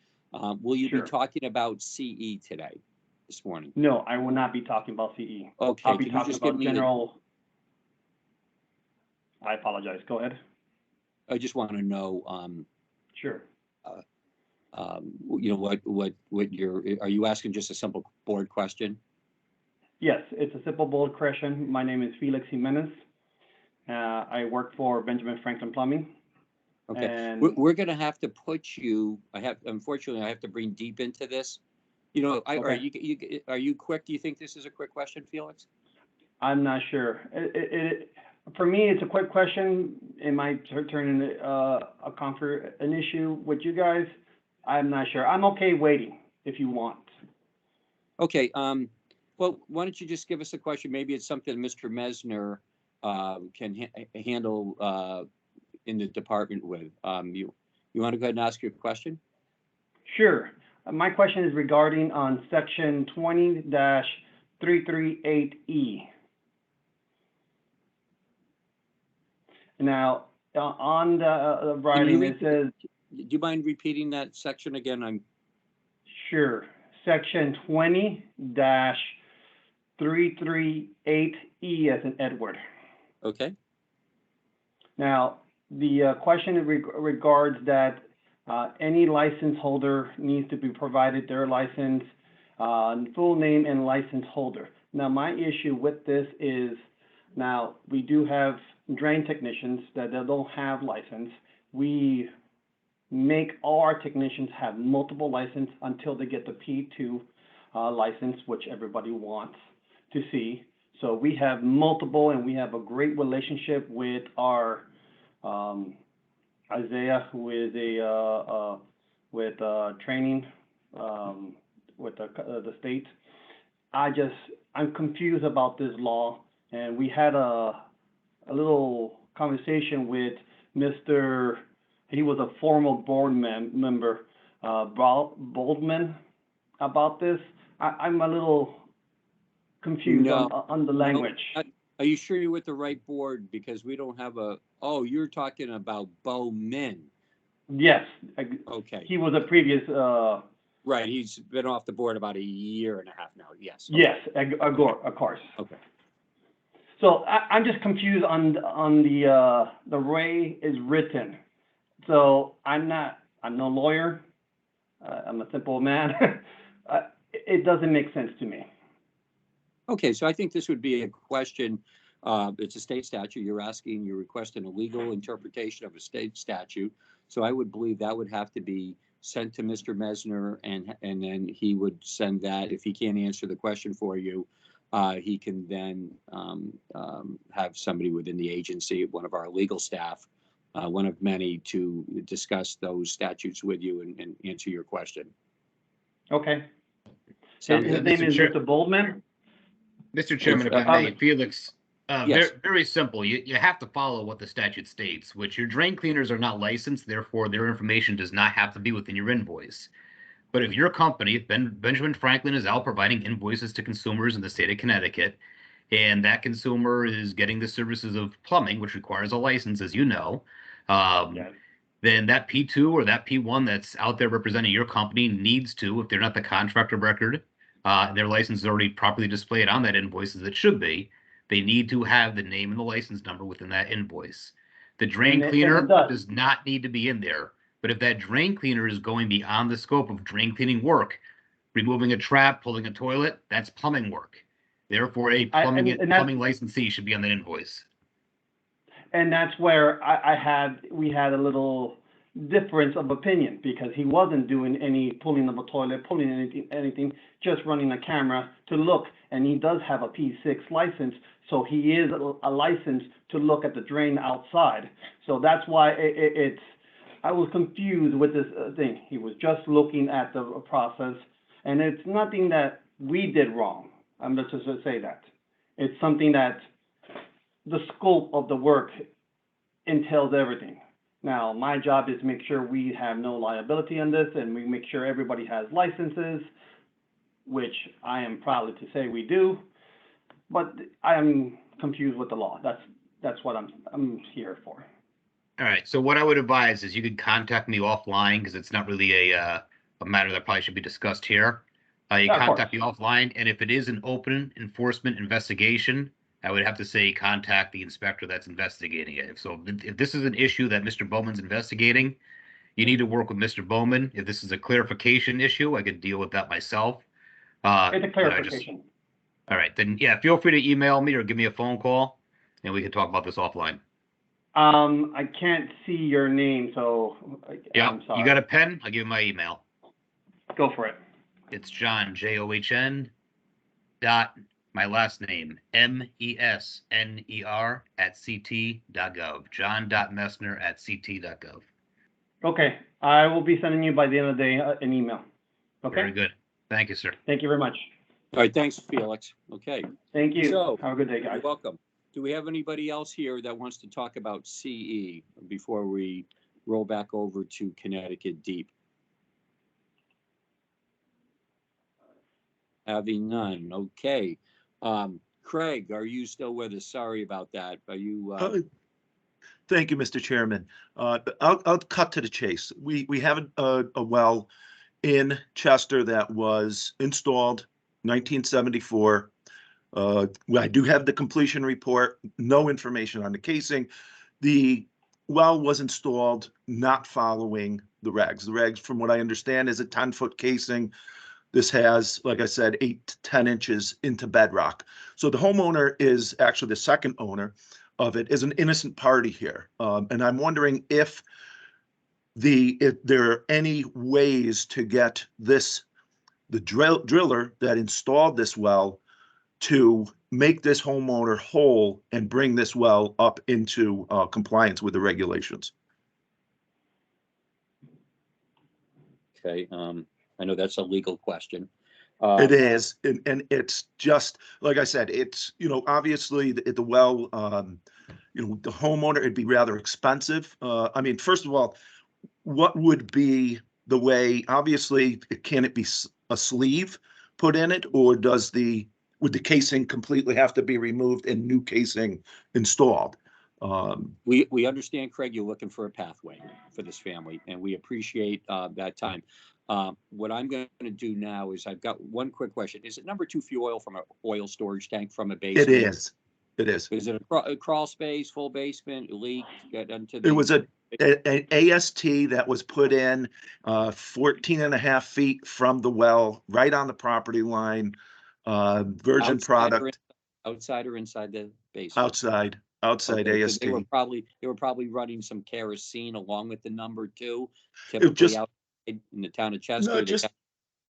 [SPEAKER 1] Will you be talking about CE today, this morning?
[SPEAKER 7] No, I will not be talking about CE.
[SPEAKER 1] Okay,
[SPEAKER 7] I'll be
[SPEAKER 1] can you
[SPEAKER 7] talking
[SPEAKER 1] just give
[SPEAKER 7] about
[SPEAKER 1] me
[SPEAKER 7] general. I apologize. Go ahead.
[SPEAKER 1] I just want to know,
[SPEAKER 7] Sure.
[SPEAKER 1] you know, what are you asking just a simple board question?
[SPEAKER 7] Yes, it's a simple bold question. My name is Felix Jimenez. I work for Benjamin Franklin Plumbing.
[SPEAKER 1] Okay,
[SPEAKER 7] And
[SPEAKER 1] we're going to have to put you. Unfortunately, I have to bring Deep into this. You know, are you quick? Do you think this is a quick question, Felix?
[SPEAKER 7] I'm not sure. For me, it's a quick question. It might turn into an issue with you guys. I'm not sure. I'm okay waiting if you want.
[SPEAKER 1] Okay. Well, why don't you just give us a question? Maybe it's something Mr. Mesner can handle in the department with. You want to go ahead and ask your question?
[SPEAKER 7] Sure. My question is regarding on section 20-338E. Now, on the writing, it says.
[SPEAKER 1] Do you mind repeating that section again?
[SPEAKER 7] Sure. Section 20-338E as in Edward.
[SPEAKER 1] Okay.
[SPEAKER 7] Now, the question regards that Any license holder needs to be provided their license, full name and license holder. Now, my issue with this is, now, we do have drain technicians that they don't have license. We make all our technicians have multiple license until they get the P2 license, which everybody wants to see. So we have multiple, and we have a great relationship with our Isaiah, who is with training with the state. I'm confused about this law, and we had a little conversation with Mr. He was a former board member, Boldman, about this. I'm a little confused on the language.
[SPEAKER 1] No. Are you sure you're with the right board? Because we don't have oh, you're talking about Bowman.
[SPEAKER 7] Yes.
[SPEAKER 1] Okay.
[SPEAKER 7] He was a previous.
[SPEAKER 1] Right. He's been off the board about 1.5 years now. Yes. Okay.
[SPEAKER 7] Yes, of course.
[SPEAKER 1] Okay.
[SPEAKER 7] So I'm just confused on the way it's written. So I'm no lawyer. I'm a simple man. It doesn't make sense to me.
[SPEAKER 1] Okay, so I think this would be a question. It's a state statute. You're requesting a legal interpretation of a state statute. So I would believe that would have to be sent to Mr. Mesner, and then he would send that. If he can't answer the question for you, he can then have somebody within the agency, one of our legal staff, one of many, to discuss those statutes with you and answer your question.
[SPEAKER 7] Okay.
[SPEAKER 1] Sounds
[SPEAKER 7] His
[SPEAKER 1] good.
[SPEAKER 7] name is Mr. Boldman?
[SPEAKER 6] Mr. Chairman, if I may, Felix,
[SPEAKER 1] Yes.
[SPEAKER 6] very simple. You have to follow what the statute states, which your drain cleaners are not licensed, therefore their information does not have to be within your invoice. But if your company, Benjamin Franklin, is out providing invoices to consumers in the state of Connecticut, and that consumer is getting the services of plumbing, which requires a license, as you know, then that P2 or that P1 that's out there representing your company needs to, if they're not the contractor of record, their license is already properly displayed on that invoice as it should be, they need to have the name and the license number within that invoice. The drain cleaner does not need to be in there. But if that drain cleaner is going beyond the scope of drain cleaning work, removing a trap, pulling a toilet, that's plumbing work. Therefore, a plumbing licensee should be on that invoice.
[SPEAKER 7] And that's where we had a little difference of opinion, because he wasn't doing any pulling of a toilet, pulling anything, just running a camera to look. And he does have a P6 license, so he is a license to look at the drain outside. So that's why I was confused with this thing. He was just looking at the process, and it's nothing that we did wrong. I'm just to say that. It's something that the scope of the work entails everything. Now, my job is to make sure we have no liability on this, and we make sure everybody has licenses, which I am proud to say we do. But I am confused with the law. That's what I'm here for.
[SPEAKER 6] All right. So what I would advise is you could contact me offline, because it's not really a matter that probably should be discussed here. You contact me offline, and if it is an open enforcement investigation, I would have to say contact the inspector that's investigating it. If this is an issue that Mr. Bowman's investigating, you need to work with Mr. Bowman. If this is a clarification issue, I could deal with that myself.
[SPEAKER 7] It's a clarification.
[SPEAKER 6] All right, then yeah, feel free to email me or give me a phone call, and we can talk about this offline.
[SPEAKER 7] I can't see your name, so
[SPEAKER 6] Yeah,
[SPEAKER 7] I'm sorry.
[SPEAKER 6] you got a pen? I'll give you my email.
[SPEAKER 7] Go for it.
[SPEAKER 6] It's John, John, dot, my last name, MESNER @ct.gov. John.Messner@ct.gov.
[SPEAKER 7] Okay, I will be sending you by the end of the day an email. Okay.
[SPEAKER 6] Very good. Thank you, sir.
[SPEAKER 7] Thank you very much.
[SPEAKER 1] All right, thanks, Felix. Okay.
[SPEAKER 7] Thank you.
[SPEAKER 1] So,
[SPEAKER 7] have a good day, guys.
[SPEAKER 1] You're welcome. Do we have anybody else here that wants to talk about CE before we roll back over to Connecticut Deep? Having none. Okay. Craig, are you still with us? Sorry about that. Are you?
[SPEAKER 16] Thank you, Mr. Chairman. I'll cut to the chase. We have a well in Chester that was installed 1974. I do have the completion report, no information on the casing. The well was installed not following the rags. The rags, from what I understand, is a 10-foot casing. This has, like I said, 8 to 10 inches into bedrock. So the homeowner is actually the second owner of it, is an innocent party here. And I'm wondering if there are any ways to get the driller that installed this well to make this homeowner whole and bring this well up into compliance with the regulations.
[SPEAKER 1] Okay, I know that's a legal question.
[SPEAKER 16] It is, and it's just, like I said, it's, obviously the well, the homeowner, it'd be rather expensive. I mean, first of all, what would be the way, obviously, can it be a sleeve put in it, or would the casing completely have to be removed and new casing installed?
[SPEAKER 1] We understand, Craig, you're looking for a pathway for this family, and we appreciate that time. What I'm going to do now is I've got one quick question. Is it number 2 fuel oil from an oil storage tank from a basement?
[SPEAKER 16] It is. It is.
[SPEAKER 1] Is it a crawl space, full basement, leak? Get into
[SPEAKER 16] It was an AST that was put in 14 and a half feet from the well, right on the property line. Virgin product.
[SPEAKER 1] Outside or inside the basement?
[SPEAKER 16] Outside
[SPEAKER 1] Okay,
[SPEAKER 16] AST.
[SPEAKER 1] They were probably running some kerosene along with the number 2,
[SPEAKER 16] It
[SPEAKER 1] typically
[SPEAKER 16] just,
[SPEAKER 1] out in the town of Chester.
[SPEAKER 16] no,
[SPEAKER 1] they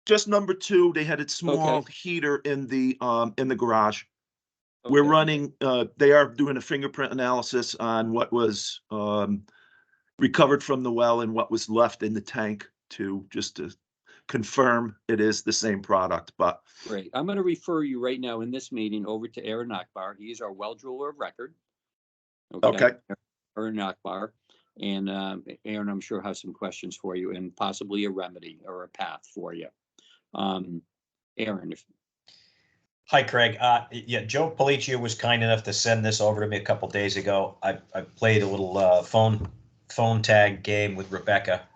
[SPEAKER 16] just number 2. They had a small
[SPEAKER 1] Okay.
[SPEAKER 16] heater in the garage. We're running, they are doing a fingerprint analysis on what was recovered from the well and what was left in the tank to confirm it is the same product. But
[SPEAKER 1] Great. I'm going to refer you right now in this meeting over to Aaron Akbar. He is our well driller of record.
[SPEAKER 16] Okay.
[SPEAKER 1] Aaron Akbar. And Aaron, I'm sure, has some questions for you and possibly a remedy or a path for you. Aaron.
[SPEAKER 10] Hi, Craig. Yeah, Joe Policio was kind enough to send this over to me a couple days ago. I played a little phone tag game with Rebecca.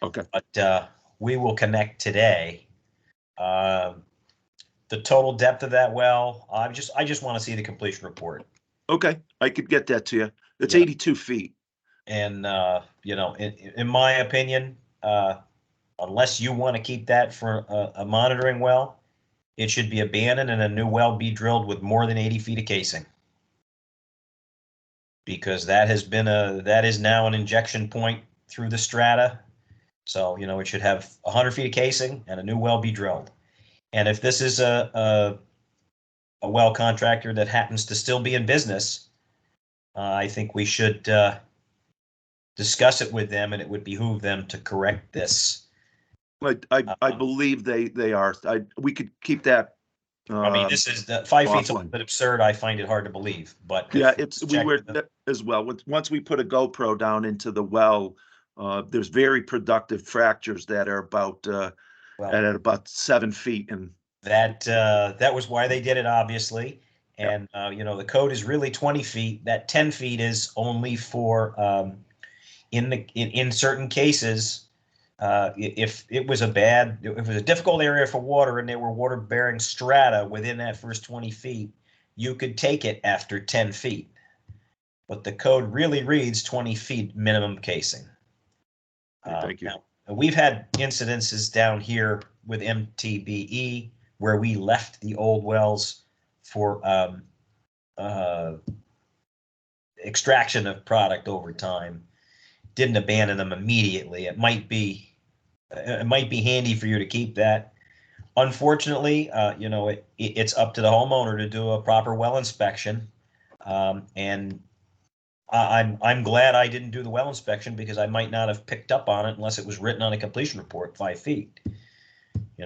[SPEAKER 16] Okay.
[SPEAKER 10] But we will connect today. The total depth of that well, I just want to see the completion report.
[SPEAKER 16] Okay, I could get that to you. It's
[SPEAKER 10] Yeah.
[SPEAKER 16] 82 feet.
[SPEAKER 10] And in my opinion, unless you want to keep that for a monitoring well, it should be abandoned and a new well be drilled with more than 80 feet of casing. Because that is now an injection point through the strata. So, it should have 100 feet of casing and a new well be drilled. And if this is a well contractor that happens to still be in business, I think we should discuss it with them, and it would behoove them to correct this.
[SPEAKER 16] I believe they are. We could keep that.
[SPEAKER 10] I mean, this is 5 feet's a little
[SPEAKER 16] offline.
[SPEAKER 10] bit absurd. I find it hard to believe, but
[SPEAKER 16] Yeah, we
[SPEAKER 10] check
[SPEAKER 16] were
[SPEAKER 10] with them.
[SPEAKER 16] as well. Once we put a GoPro down into the well, there's very productive fractures that are at about 7 feet. And
[SPEAKER 10] that was why they did it, obviously. And the code is really 20 feet. That 10 feet is only for in certain cases. If it was a difficult area for water and there were water bearing strata within that first 20 feet, you could take it after 10 feet. But the code really reads 20 feet minimum casing.
[SPEAKER 16] Thank you.
[SPEAKER 10] Now, we've had incidences down here with MTBE where we left the old wells for extraction of product over time. Didn't abandon them immediately. It might be handy for you to keep that. Unfortunately, it's up to the homeowner to do a proper well inspection. And I'm glad I didn't do the well inspection because I might not have picked up on it unless it was written on a completion report, 5 feet.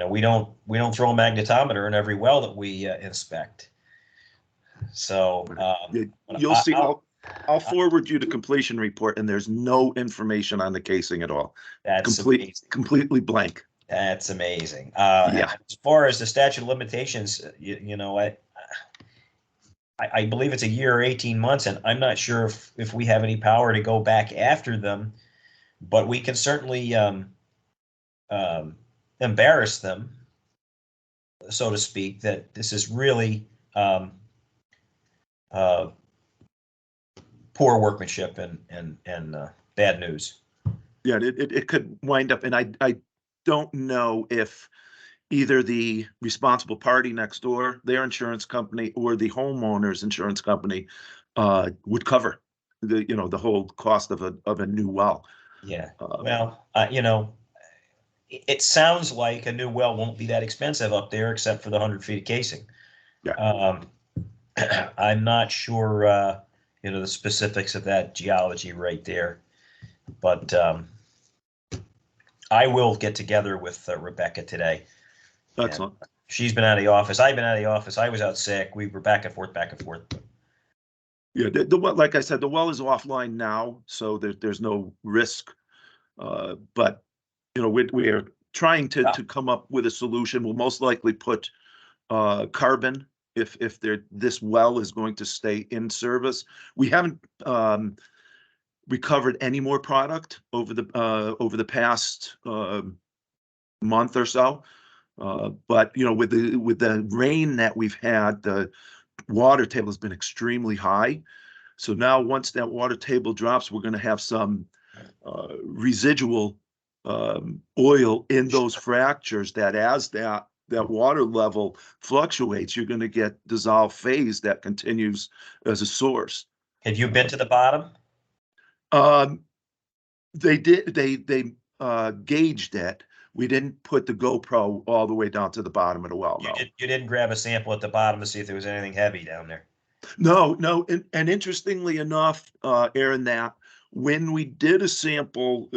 [SPEAKER 10] We don't throw a magnetometer in every well that we inspect. So
[SPEAKER 16] you'll see. I'll forward you the completion report, and there's no information on the casing at all.
[SPEAKER 10] That's amazing.
[SPEAKER 16] Completely blank.
[SPEAKER 10] That's amazing.
[SPEAKER 16] Yeah.
[SPEAKER 10] As far as the statute of limitations, I believe it's a year or 18 months, and I'm not sure if we have any power to go back after them, but we can certainly embarrass them, so to speak, that this is really poor workmanship and bad news.
[SPEAKER 16] Yeah, it could wind up, and I don't know if either the responsible party next door, their insurance company, or the homeowner's insurance company would cover the whole cost of a new well.
[SPEAKER 10] Yeah, well, it sounds like a new well won't be that expensive up there, except for the 100 feet of casing.
[SPEAKER 16] Yeah.
[SPEAKER 10] I'm not sure, the specifics of that geology right there, but I will get together with Rebecca today.
[SPEAKER 16] Excellent.
[SPEAKER 10] And she's been out of the office. I've been out of the office. I was out sick. We were back and forth, back and forth.
[SPEAKER 16] Yeah, the well, like I said, the well is offline now, so there's no risk. But we're trying to come up with a solution. We'll most likely put carbon if this well is going to stay in service. We haven't recovered any more product over the past month or so. But with the rain that we've had, the water table has been extremely high. So now once that water table drops, we're going to have some residual oil in those fractures that as that water level fluctuates, you're going to get dissolved phase that continues as a source.
[SPEAKER 10] Have you been to the bottom?
[SPEAKER 16] They did. They gauged it. We didn't put the GoPro all the way down to the bottom of the well. No.
[SPEAKER 10] You didn't grab a sample at the bottom to see if there was anything heavy down there.
[SPEAKER 16] No. And interestingly enough, Aaron, that when we did a sample,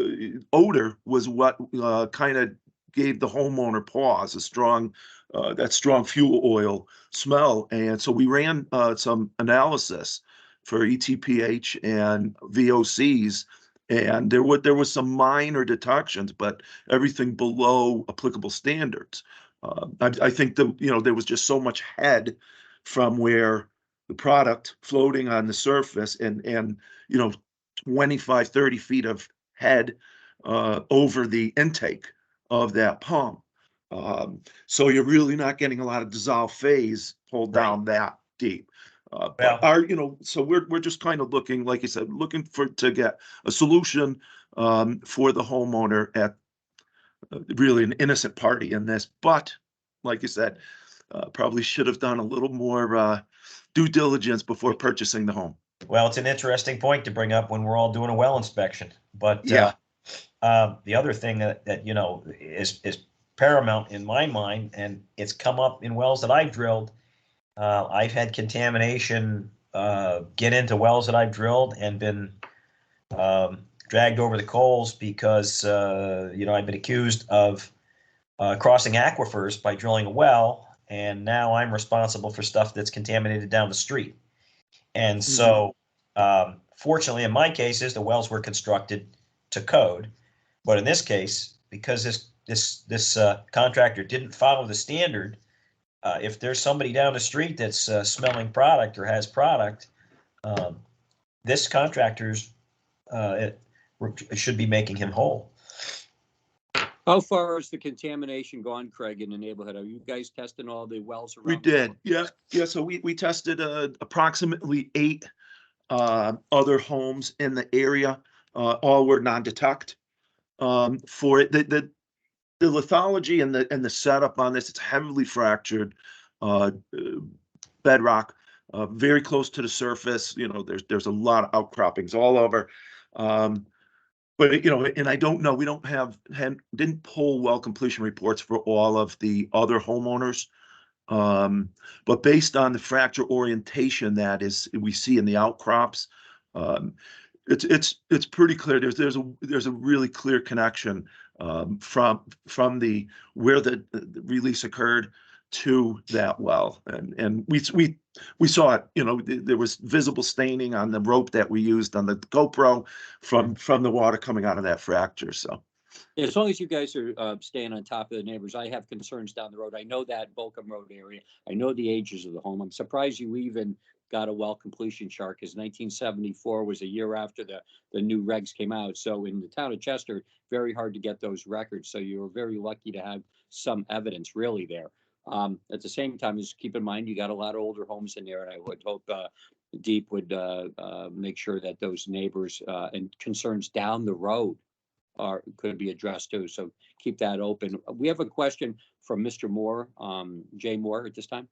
[SPEAKER 16] odor was what kind of gave the homeowner pause, that strong fuel oil smell. And so we ran some analysis for ETPH and VOCs, and there was some minor detections, but everything below applicable standards. I think there was just so much head from where the product floating on the surface and 25, 30 feet of head over the intake of that pump. So you're really not getting a lot of dissolved phase pulled down that deep. So we're just kind of looking, like you said, to get a solution for the homeowner at really an innocent party in this. But like you said, probably should have done a little more due diligence before purchasing the home.
[SPEAKER 10] Well, it's an interesting point to bring up when we're all doing a well inspection. But
[SPEAKER 16] yeah,
[SPEAKER 10] the other thing that is paramount in my mind, and it's come up in wells that I've drilled. I've had contamination get into wells that I've drilled and been dragged over the coals because I've been accused of crossing aquifers by drilling a well, and now I'm responsible for stuff that's contaminated down the street. And so, fortunately, in my cases, the wells were constructed to code, but in this case, because this contractor didn't follow the standard. If there's somebody down the street that's smelling product or has product, this contractor's should be making him whole.
[SPEAKER 1] How far has the contamination gone, Craig, in the neighborhood? Are you guys testing all the wells around?
[SPEAKER 16] We did, yeah. So we tested approximately 8 other homes in the area. All were non-detect. For it, the lithology and the setup on this, it's heavily fractured bedrock, very close to the surface. There's a lot of outcroppings all over. But and I don't know, we didn't pull well completion reports for all of the other homeowners. But based on the fracture orientation we see in the outcrops, it's pretty clear. There's a really clear connection from where the release occurred to that well, and we saw it. There was visible staining on the rope that we used on the GoPro from the water coming out of that fracture. So
[SPEAKER 1] yeah, as long as you guys are staying on top of the neighbors, I have concerns down the road. I know that Bolcom Road area. I know the ages of the home. I'm surprised you even got a well completion chart, because 1974 was a year after the new regs came out. So in the town of Chester, very hard to get those records. So you were very lucky to have some evidence really there. At the same time, just keep in mind, you got a lot of older homes in there, and I would hope Deep would make sure that those neighbors and concerns down the road could be addressed too. So keep that open. We have a question from Mr. Moore, Jay Moore at this time.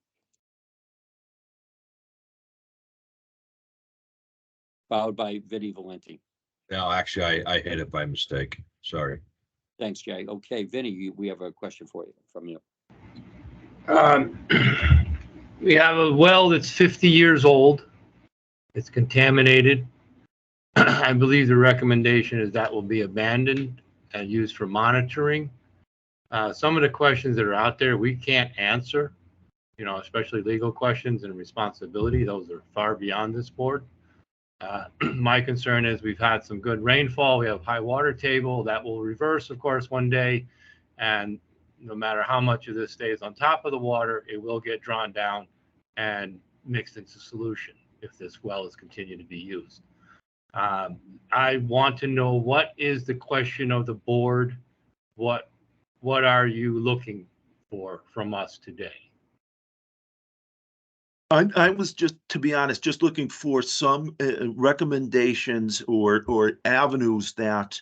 [SPEAKER 1] Followed by Vinnie Valenti.
[SPEAKER 4] No, actually, I hit it by mistake. Sorry.
[SPEAKER 1] Thanks, Jay. Okay, Vinnie, we have a question for you from you.
[SPEAKER 3] We have a well that's 50 years old. It's contaminated. I believe the recommendation is that will be abandoned and used for monitoring. Some of the questions that are out there, we can't answer, you know, especially legal questions and responsibility. Those are far beyond this board. My concern is we've had some good rainfall. We have high water table that will reverse, of course, one day. And no matter how much of this stays on top of the water, it will get drawn down and mixed into solution if this well is continued to be used. I want to know, what is the question of the board? What are you looking for from us today?
[SPEAKER 16] I was just, to be honest, just looking for some recommendations or avenues that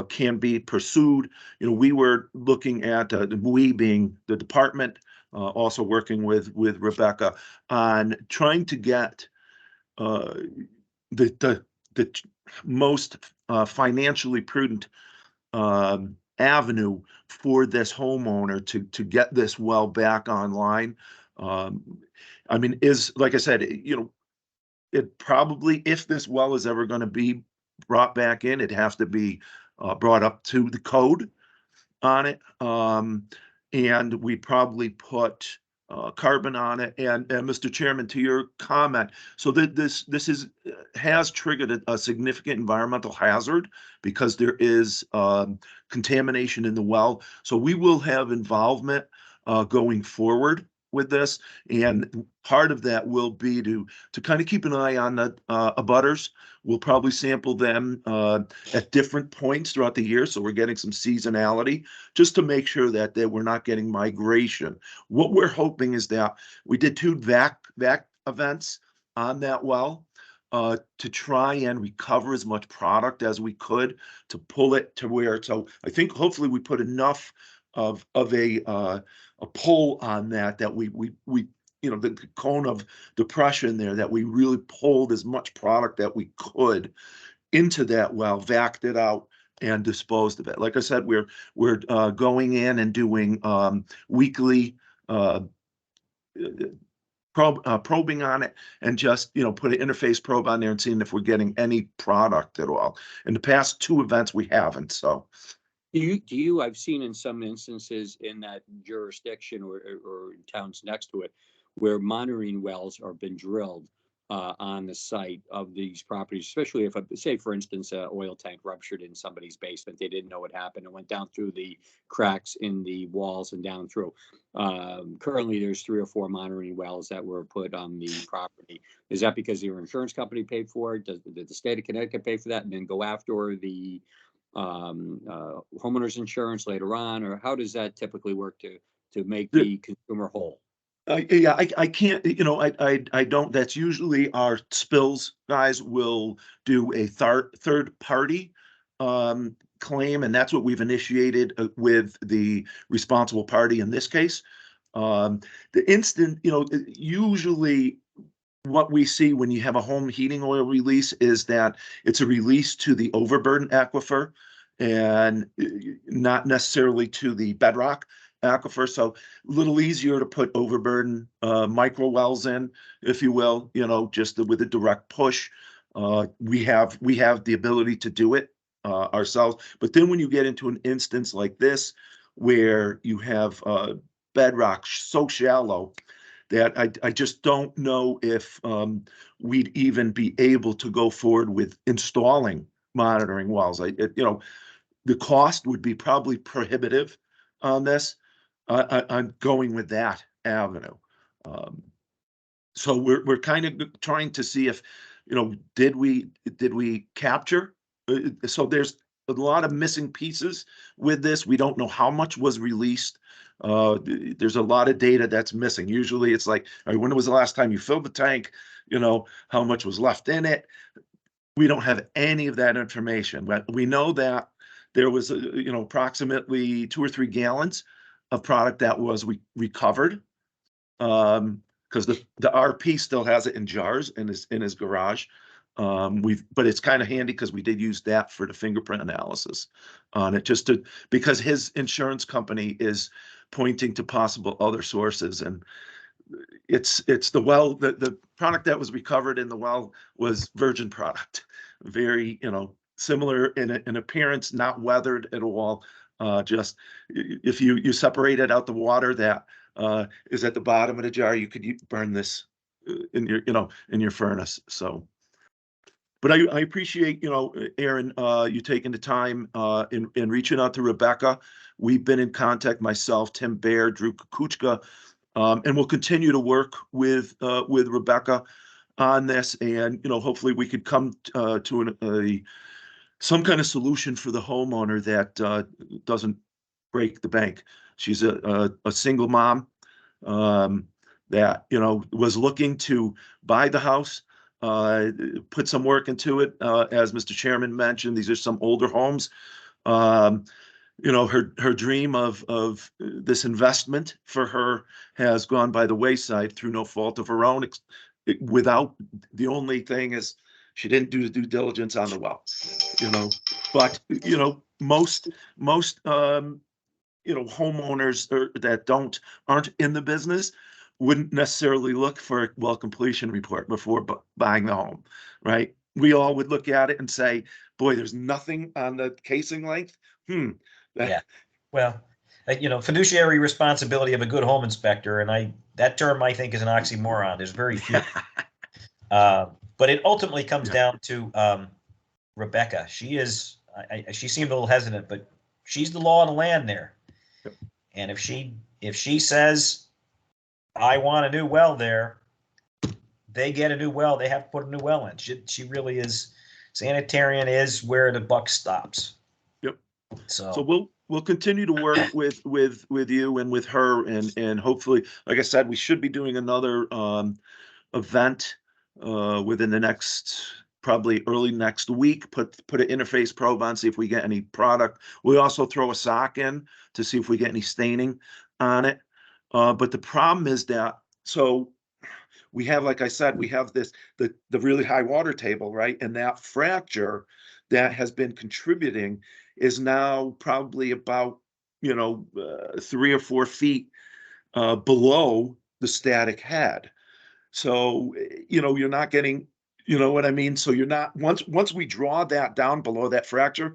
[SPEAKER 16] can be pursued. You know, we were looking at, we being the department, also working with Rebecca on trying to get the most financially prudent avenue for this homeowner to get this well back online. I mean, like I said, you know, it probably, if this well is ever going to be brought back in, it has to be brought up to the code on it. And we probably put carbon on it. And Mr. Chairman, to your comment, so that this has triggered a significant environmental hazard because there is contamination in the well. So we will have involvement going forward with this, and part of that will be to kind of keep an eye on the abutters. We'll probably sample them at different points throughout the year, so we're getting some seasonality, just to make sure that we're not getting migration. What we're hoping is that we did 2 vac events on that well to try and recover as much product as we could to pull it to where. So I think hopefully we put enough of a pull on that we you know, the cone of depression there, that we really pulled as much product that we could into that well, vacuumed it out and disposed of it. Like I said, we're going in and doing weekly probing on it, and just, you know, put an interface probe on there and seeing if we're getting any product at all. In the past 2 events, we haven't. So
[SPEAKER 1] Do you, I've seen in some instances in that jurisdiction or towns next to it, where monitoring wells have been drilled on the site of these properties, especially if, say, for instance, an oil tank ruptured in somebody's basement. They didn't know what happened and went down through the cracks in the walls and down through. Currently, there's 3 or 4 monitoring wells that were put on the property. Is that because your insurance company paid for it? Did the state of Connecticut pay for that and then go after the homeowners insurance later on, or how does that typically work to make the consumer whole?
[SPEAKER 16] Yeah, I can't, you know, I don't, that's usually our spills guys will do a third party claim, and that's what we've initiated with the responsible party in this case. The instant, you know, usually what we see when you have a home heating oil release is that it's a release to the overburden aquifer and not necessarily to the bedrock aquifer. So a little easier to put overburden micro wells in, if you will, you know, just with a direct push. We have the ability to do it ourselves. But then when you get into an instance like this, where you have bedrock so shallow that I just don't know if we'd even be able to go forward with installing monitoring wells. You know, the cost would be probably prohibitive on this. I'm going with that avenue. So we're kind of trying to see if, you know, did we capture? So there's a lot of missing pieces with this. We don't know how much was released. There's a lot of data that's missing. Usually it's like, all right, when was the last time you filled the tank? You know, how much was left in it? We don't have any of that information, but we know that there was, approximately 2 or 3 gallons of product that was recovered. Because the RP still has it in jars in his garage. But it's kind of handy because we did use that for the fingerprint analysis on it, because his insurance company is pointing to possible other sources, and it's the well, the product that was recovered in the well was virgin product, very, similar in appearance, not weathered at all. Just if you separated out the water that is at the bottom of the jar, you could burn this in your furnace. So, but I appreciate, Aaron, you taking the time in reaching out to Rebecca. We've been in contact, myself, Tim Baer, Drew Kukuchka, and we'll continue to work with Rebecca on this. And, hopefully we could come to some kind of solution for the homeowner that doesn't break the bank. She's a single mom that, was looking to buy the house, put some work into it. As Mr. Chairman mentioned, these are some older homes. Her dream of this investment for her has gone by the wayside through no fault of her own. The only thing is she didn't do the due diligence on the well, but, most homeowners that aren't in the business wouldn't necessarily look for a well completion report before buying the home, right? We all would look at it and say, boy, there's nothing on the casing length.
[SPEAKER 10] Yeah. Well, fiduciary responsibility of a good home inspector, and that term I think is an oxymoron. There's very few. But it ultimately comes down to Rebecca. She seemed a little hesitant, but she's the law of the land there. Yep. And if she says, I want a new well there, they get a new well. They have to put a new well in. She really is. Sanitarian is where the buck stops.
[SPEAKER 16] Yep.
[SPEAKER 10] So
[SPEAKER 16] we'll continue to work with you and with her, and hopefully, like I said, we should be doing another event within the next, probably early next week. Put an interface probe on, see if we get any product. We also throw a sock in to see if we get any staining on it. But the problem is that, so we have, like I said, we have the really high water table, right? And that fracture that has been contributing is now probably about, 3 or 4 feet below the static head. So, you're not getting, what I mean? So you're not, once we draw that down below that fracture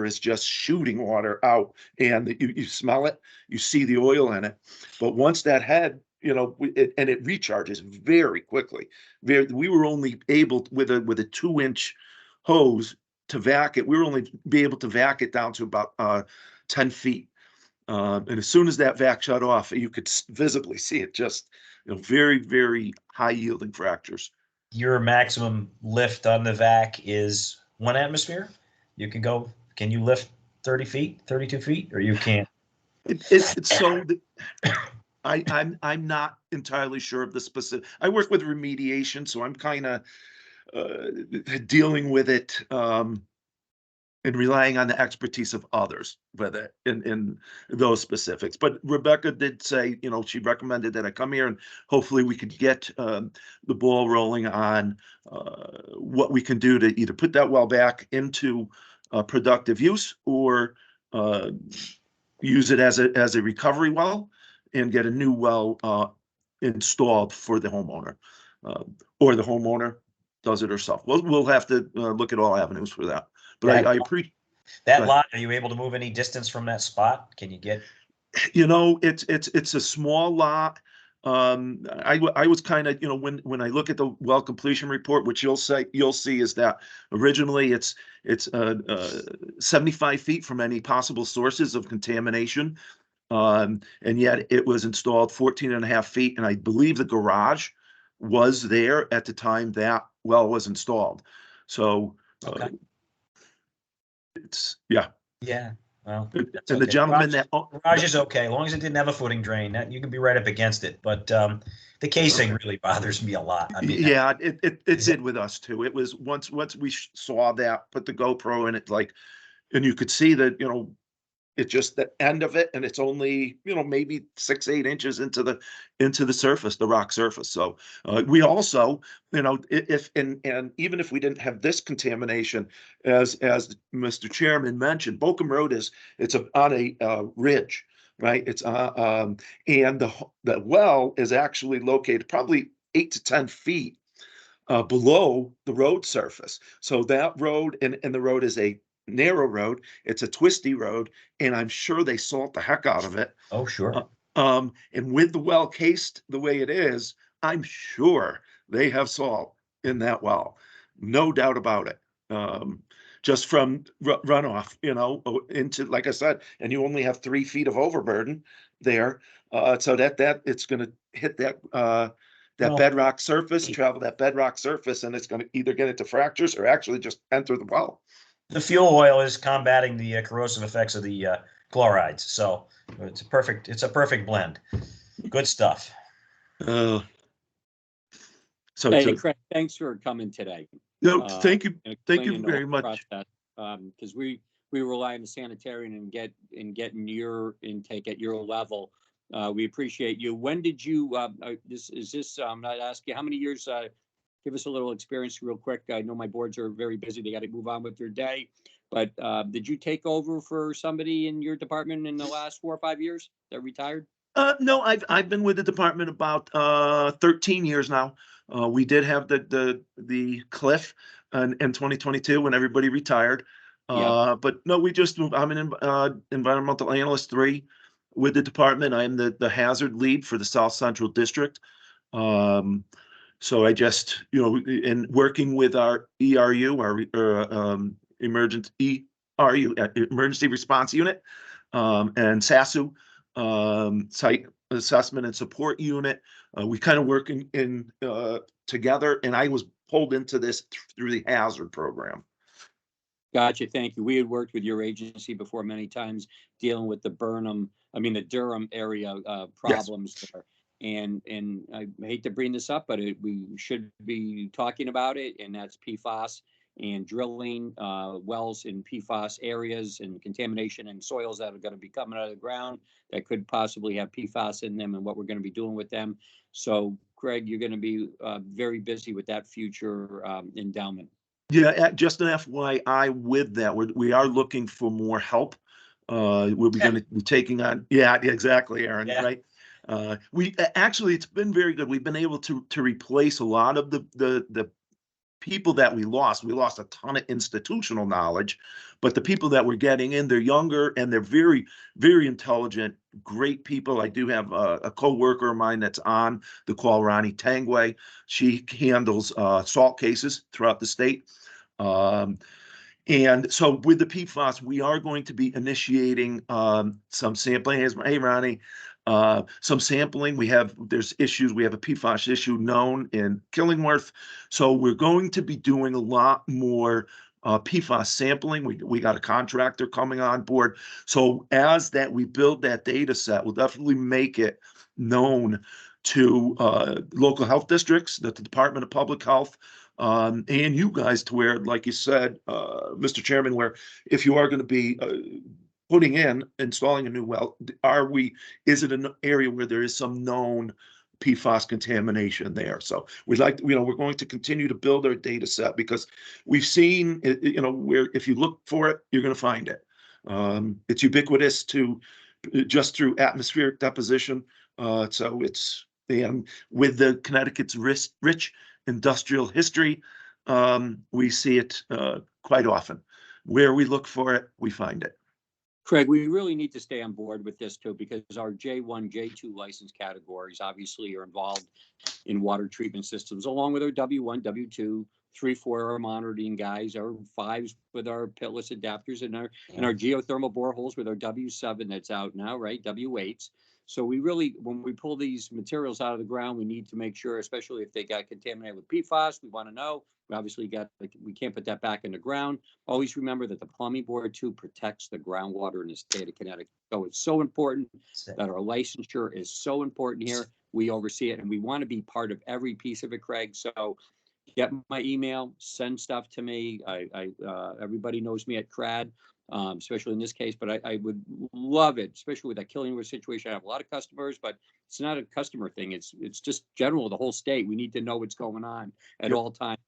[SPEAKER 16] is just shooting water out, and you smell it, you see the oil in it. But once that head, and it recharges very quickly. We were only able, with a 2-inch hose to vac it, we were only be able to vac it down to about 10 feet. And as soon as that vac shut off, you could visibly see it just, very, very high yielding fractures.
[SPEAKER 10] Your maximum lift on the vac is 1 atmosphere. Can you lift 30 feet, 32 feet, or you can't?
[SPEAKER 16] It's so, I'm not entirely sure of the specific. I work with remediation, so I'm kind of dealing with it and relying on the expertise of others with it in those specifics. But Rebecca did say, she recommended that I come here, and hopefully we could get the ball rolling on what we can do to either put that well back into productive use, or use it as a recovery well and get a new well installed for the homeowner, or the homeowner does it herself. We'll have to look at all avenues for that. But I appreciate
[SPEAKER 10] that lot. Are you able to move any distance from that spot? Can you get?
[SPEAKER 16] It's a small lot. I was kind of, when I look at the well completion report, which you'll see is that originally it's 75 feet from any possible sources of contamination. And yet it was installed 14.5 feet. And I believe the garage was there at the time that well was installed. So,
[SPEAKER 10] okay.
[SPEAKER 16] Yeah.
[SPEAKER 10] Well,
[SPEAKER 16] and okay. The gentleman
[SPEAKER 10] garage is okay, as long as it didn't have a footing drain. That you can be right up against it. But the casing really bothers me a lot. I mean,
[SPEAKER 16] yeah, it did with us too. It was once we saw that, put the GoPro in it, like, and you could see that, it's just the end of it, and it's only, maybe 6, 8 inches into the surface, the rock surface. So we also, if and even if we didn't have this contamination, as Mr. Chairman mentioned, Bochum Road it's on a ridge, right? It's and the well is actually located probably 8 to 10 feet below the road surface. So that road and the road is a narrow road. It's a twisty road, and I'm sure they salt the heck out of it.
[SPEAKER 10] Oh, sure.
[SPEAKER 16] And with the well cased the way it is, I'm sure they have salt in that well. No doubt about it. Just from runoff, into, like I said, and you only have 3 feet of overburden there. So that it's going to hit that bedrock surface, travel that bedrock surface, and it's going to either get into fractures or actually just enter the well.
[SPEAKER 10] The fuel oil is combating the corrosive effects of the chlorides, so it's a perfect blend. Good stuff.
[SPEAKER 16] So
[SPEAKER 1] Hey, Craig, thanks for coming today.
[SPEAKER 16] No, thank you
[SPEAKER 1] explaining the
[SPEAKER 16] very
[SPEAKER 1] whole
[SPEAKER 16] much.
[SPEAKER 1] process, because we rely on the sanitarian and getting your intake at your level. We appreciate you. When did you? I'd ask you how many years. Give us a little experience real quick. I know my boards are very busy. They got to move on with their day. But did you take over for somebody in your department in the last 4 or 5 years that retired?
[SPEAKER 16] No, I've been with the department about 13 years now. We did have the cliff in 2022 when everybody retired. But no, we just moved. I'm an environmental analyst 3 with the department. I'm the hazard lead for the South Central District. So I just, in working with our ERU, our emergency response unit, and SASU, site assessment and support unit, we kind of work in together, and I was pulled into this through the hazard program.
[SPEAKER 1] Gotcha. Thank you. We had worked with your agency before many times dealing with the Durham area problems there. And I hate to bring this up, but we should be talking about it, and that's PFAS and drilling wells in PFAS areas and contamination in soils that are going to be coming out of the ground that could possibly have PFAS in them, and what we're going to be doing with them. So, Craig, you're going to be very busy with that future endowment.
[SPEAKER 16] Yeah, just an FYI with that, we are looking for more help. We'll be going to be taking on, exactly, Aaron, right? We actually, it's been very good. We've been able to replace a lot of the people that we lost. We lost a ton of institutional knowledge, but the people that we're getting in, they're younger and they're very, very intelligent, great people. I do have a co-worker of mine that's on the call, Ronnie Tangway. She handles salt cases throughout the state. And so with the PFAS, we are going to be initiating some sampling. Hey, Ronnie. Some sampling. There's issues. We have a PFAS issue known in Killingworth. So we're going to be doing a lot more PFAS sampling. We got a contractor coming on board. So as that we build that data set, we'll definitely make it known to local health districts, the Department of Public Health, and you guys, to where, like you said, Mr. Chairman, where if you are going to be installing a new well, is it an area where there is some known PFAS contamination there? So we're going to continue to build our data set, because we've seen, where if you look for it, you're going to find it. It's ubiquitous just through atmospheric deposition. So and with the Connecticut's rich industrial history, we see it quite often. Where we look for it, we find it.
[SPEAKER 1] Craig, we really need to stay on board with this too, because our J1, J2 license categories obviously are involved in water treatment systems, along with our W1, W2, 3, 4 are monitoring guys, our 5s with our pitless adapters, and our geothermal boreholes with our W7 that's out now, right? W8s. So we really, when we pull these materials out of the ground, we need to make sure, especially if they got contaminated with PFAS, we want to know. We obviously we can't put that back in the ground. Always remember that the plumbing board too protects the groundwater in the state of Connecticut. So it's so important that our licensure is so important here. We oversee it, and we want to be part of every piece of it, Craig. So get my email, send stuff to me. Everybody knows me at CRAD. especially in this case, but I would love it, especially with that Killingworth situation. I have a lot of customers, but it's not a customer thing. It's just general, the whole state. We need to know what's going on at all times,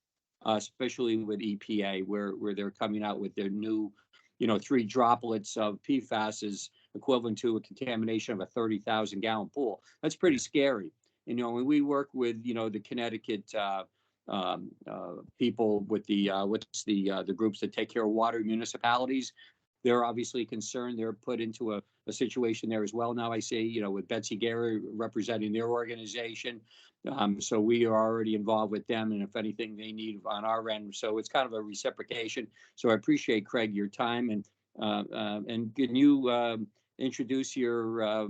[SPEAKER 1] especially with EPA, where they're coming out with their new, 3 droplets of PFAS is equivalent to a contamination of a 30,000 gallon pool. That's pretty scary. When we work with, the Connecticut people with the groups that take care of water municipalities, they're obviously concerned. They're put into a situation there as well. Now I see, with Betsy Gary representing their organization. So we are already involved with them, and if anything they need on our end. So it's kind of a reciprocation. So I appreciate, Craig, your time, and can you introduce your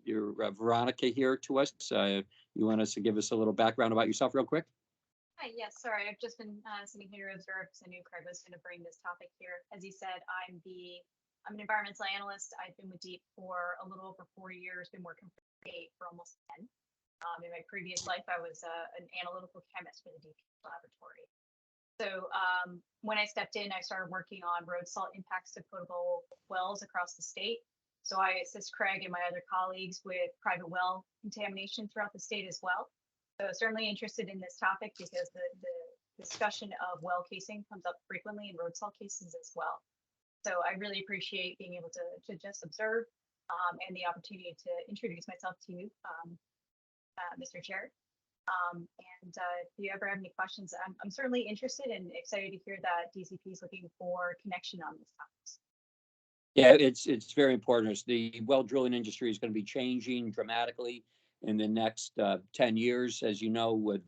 [SPEAKER 1] Veronica here to us? You want us to give us a little background about yourself real quick?
[SPEAKER 5] Hi, yes, sorry, I've just been sitting here to observe because I knew Craig was going to bring this topic here. As he said, I'm an environmental analyst. I've been with DEEP for a little over 4 years, been working for DEEP for almost 10. In my previous life, I was an analytical chemist for the DEEP laboratory. So when I stepped in, I started working on road salt impacts to potable wells across the state. So I assist Craig and my other colleagues with private well contamination throughout the state as well. So certainly interested in this topic because the discussion of well casing comes up frequently in road salt cases as well. So I really appreciate being able to just observe and the opportunity to introduce myself to you, Mr. Chair. And if you ever have any questions, I'm certainly interested and excited to hear that DCP is looking for connection on this topic.
[SPEAKER 1] Yeah, it's very important. The well drilling industry is going to be changing dramatically in the next 10 years. As you know, with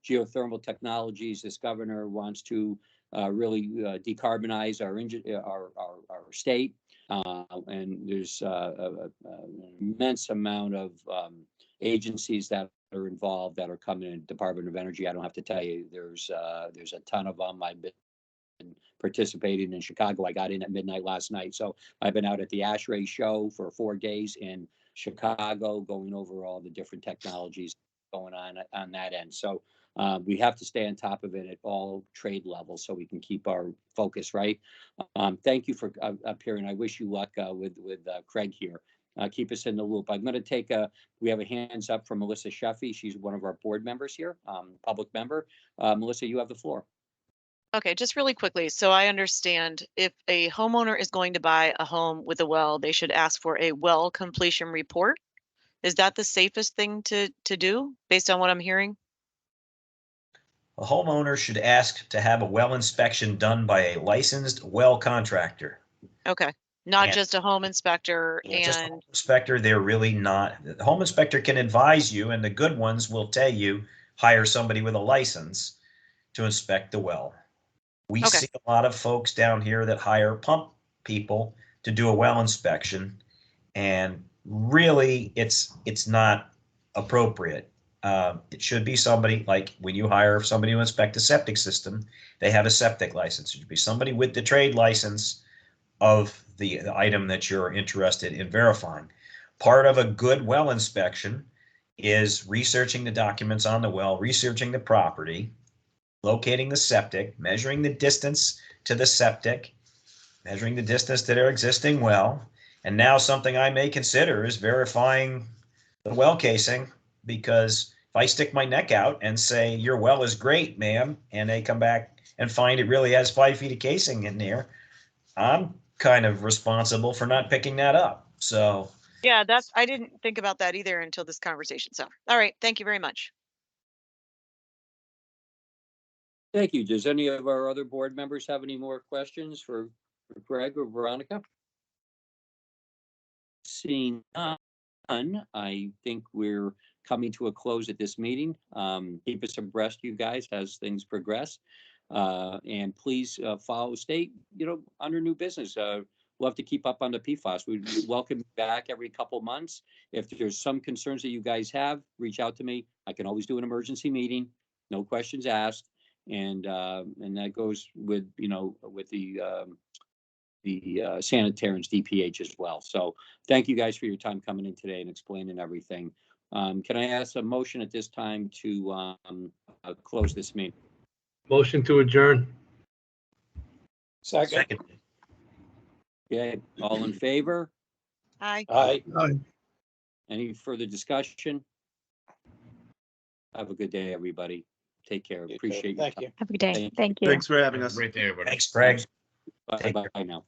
[SPEAKER 1] geothermal technologies, this governor wants to really decarbonize our state. And there's an immense amount of agencies that are involved that are coming in. Department of Energy, I don't have to tell you, there's a ton of them. I've been participating in Chicago. I got in at midnight last night. So I've been out at the ASHRAE show for 4 days in Chicago, going over all the different technologies going on that end. So we have to stay on top of it at all trade levels so we can keep our focus, right? Thank you for appearing. I wish you luck with Craig here. Keep us in the loop. I'm going to we have a hands up from Melissa Sheffy. She's one of our board members here, public member. Melissa, you have the floor.
[SPEAKER 22] Okay, just really quickly. So I understand if a homeowner is going to buy a home with a well, they should ask for a well completion report. Is that the safest thing to do based on what I'm hearing?
[SPEAKER 10] A homeowner should ask to have a well inspection done by a licensed well contractor.
[SPEAKER 22] Okay, not
[SPEAKER 10] And-
[SPEAKER 22] just a home inspector
[SPEAKER 10] Just a
[SPEAKER 22] and
[SPEAKER 10] home inspector, they're really not. The home inspector can advise you, and the good ones will tell you, hire somebody with a license to inspect the well. We
[SPEAKER 22] Okay.
[SPEAKER 10] see a lot of folks down here that hire pump people to do a well inspection, and really, it's not appropriate. It should be somebody like when you hire somebody to inspect a septic system, they have a septic license. It should be somebody with the trade license of the item that you're interested in verifying. Part of a good well inspection is researching the documents on the well, researching the property, locating the septic, measuring the distance to the septic, measuring the distance to their existing well. And now something I may consider is verifying the well casing, because if I stick my neck out and say, your well is great, ma'am, and they come back and find it really has 5 feet of casing in there, I'm kind of responsible for not picking that up. So
[SPEAKER 22] yeah, I didn't think about that either until this conversation. So, all right, thank you very much.
[SPEAKER 1] Thank you. Does any of our other board members have any more questions for Greg or Veronica? Seeing none, I think we're coming to a close at this meeting. Keep us abreast, you guys, as things progress. And please follow state, under new business. We'll have to keep up on the PFAS. We welcome you back every couple months. If there's some concerns that you guys have, reach out to me. I can always do an emergency meeting, no questions asked. And that goes with, with the sanitarians, DPH as well. So thank you guys for your time coming in today and explaining everything. Can I ask a motion at this time to close this meeting?
[SPEAKER 3] Motion to adjourn.
[SPEAKER 13] Second.
[SPEAKER 1] Okay, all in favor?
[SPEAKER 22] Aye.
[SPEAKER 13] Aye.
[SPEAKER 1] Any further discussion? Have a good day, everybody. Take care.
[SPEAKER 13] You too.
[SPEAKER 1] Appreciate your
[SPEAKER 13] Thank
[SPEAKER 1] time.
[SPEAKER 13] you.
[SPEAKER 9] Have a good day.
[SPEAKER 1] Thank you.
[SPEAKER 9] Thank you.
[SPEAKER 12] Thanks for having us.
[SPEAKER 6] Right there, everybody.
[SPEAKER 10] Thanks, Greg.
[SPEAKER 1] Bye
[SPEAKER 10] Take care.
[SPEAKER 1] bye now.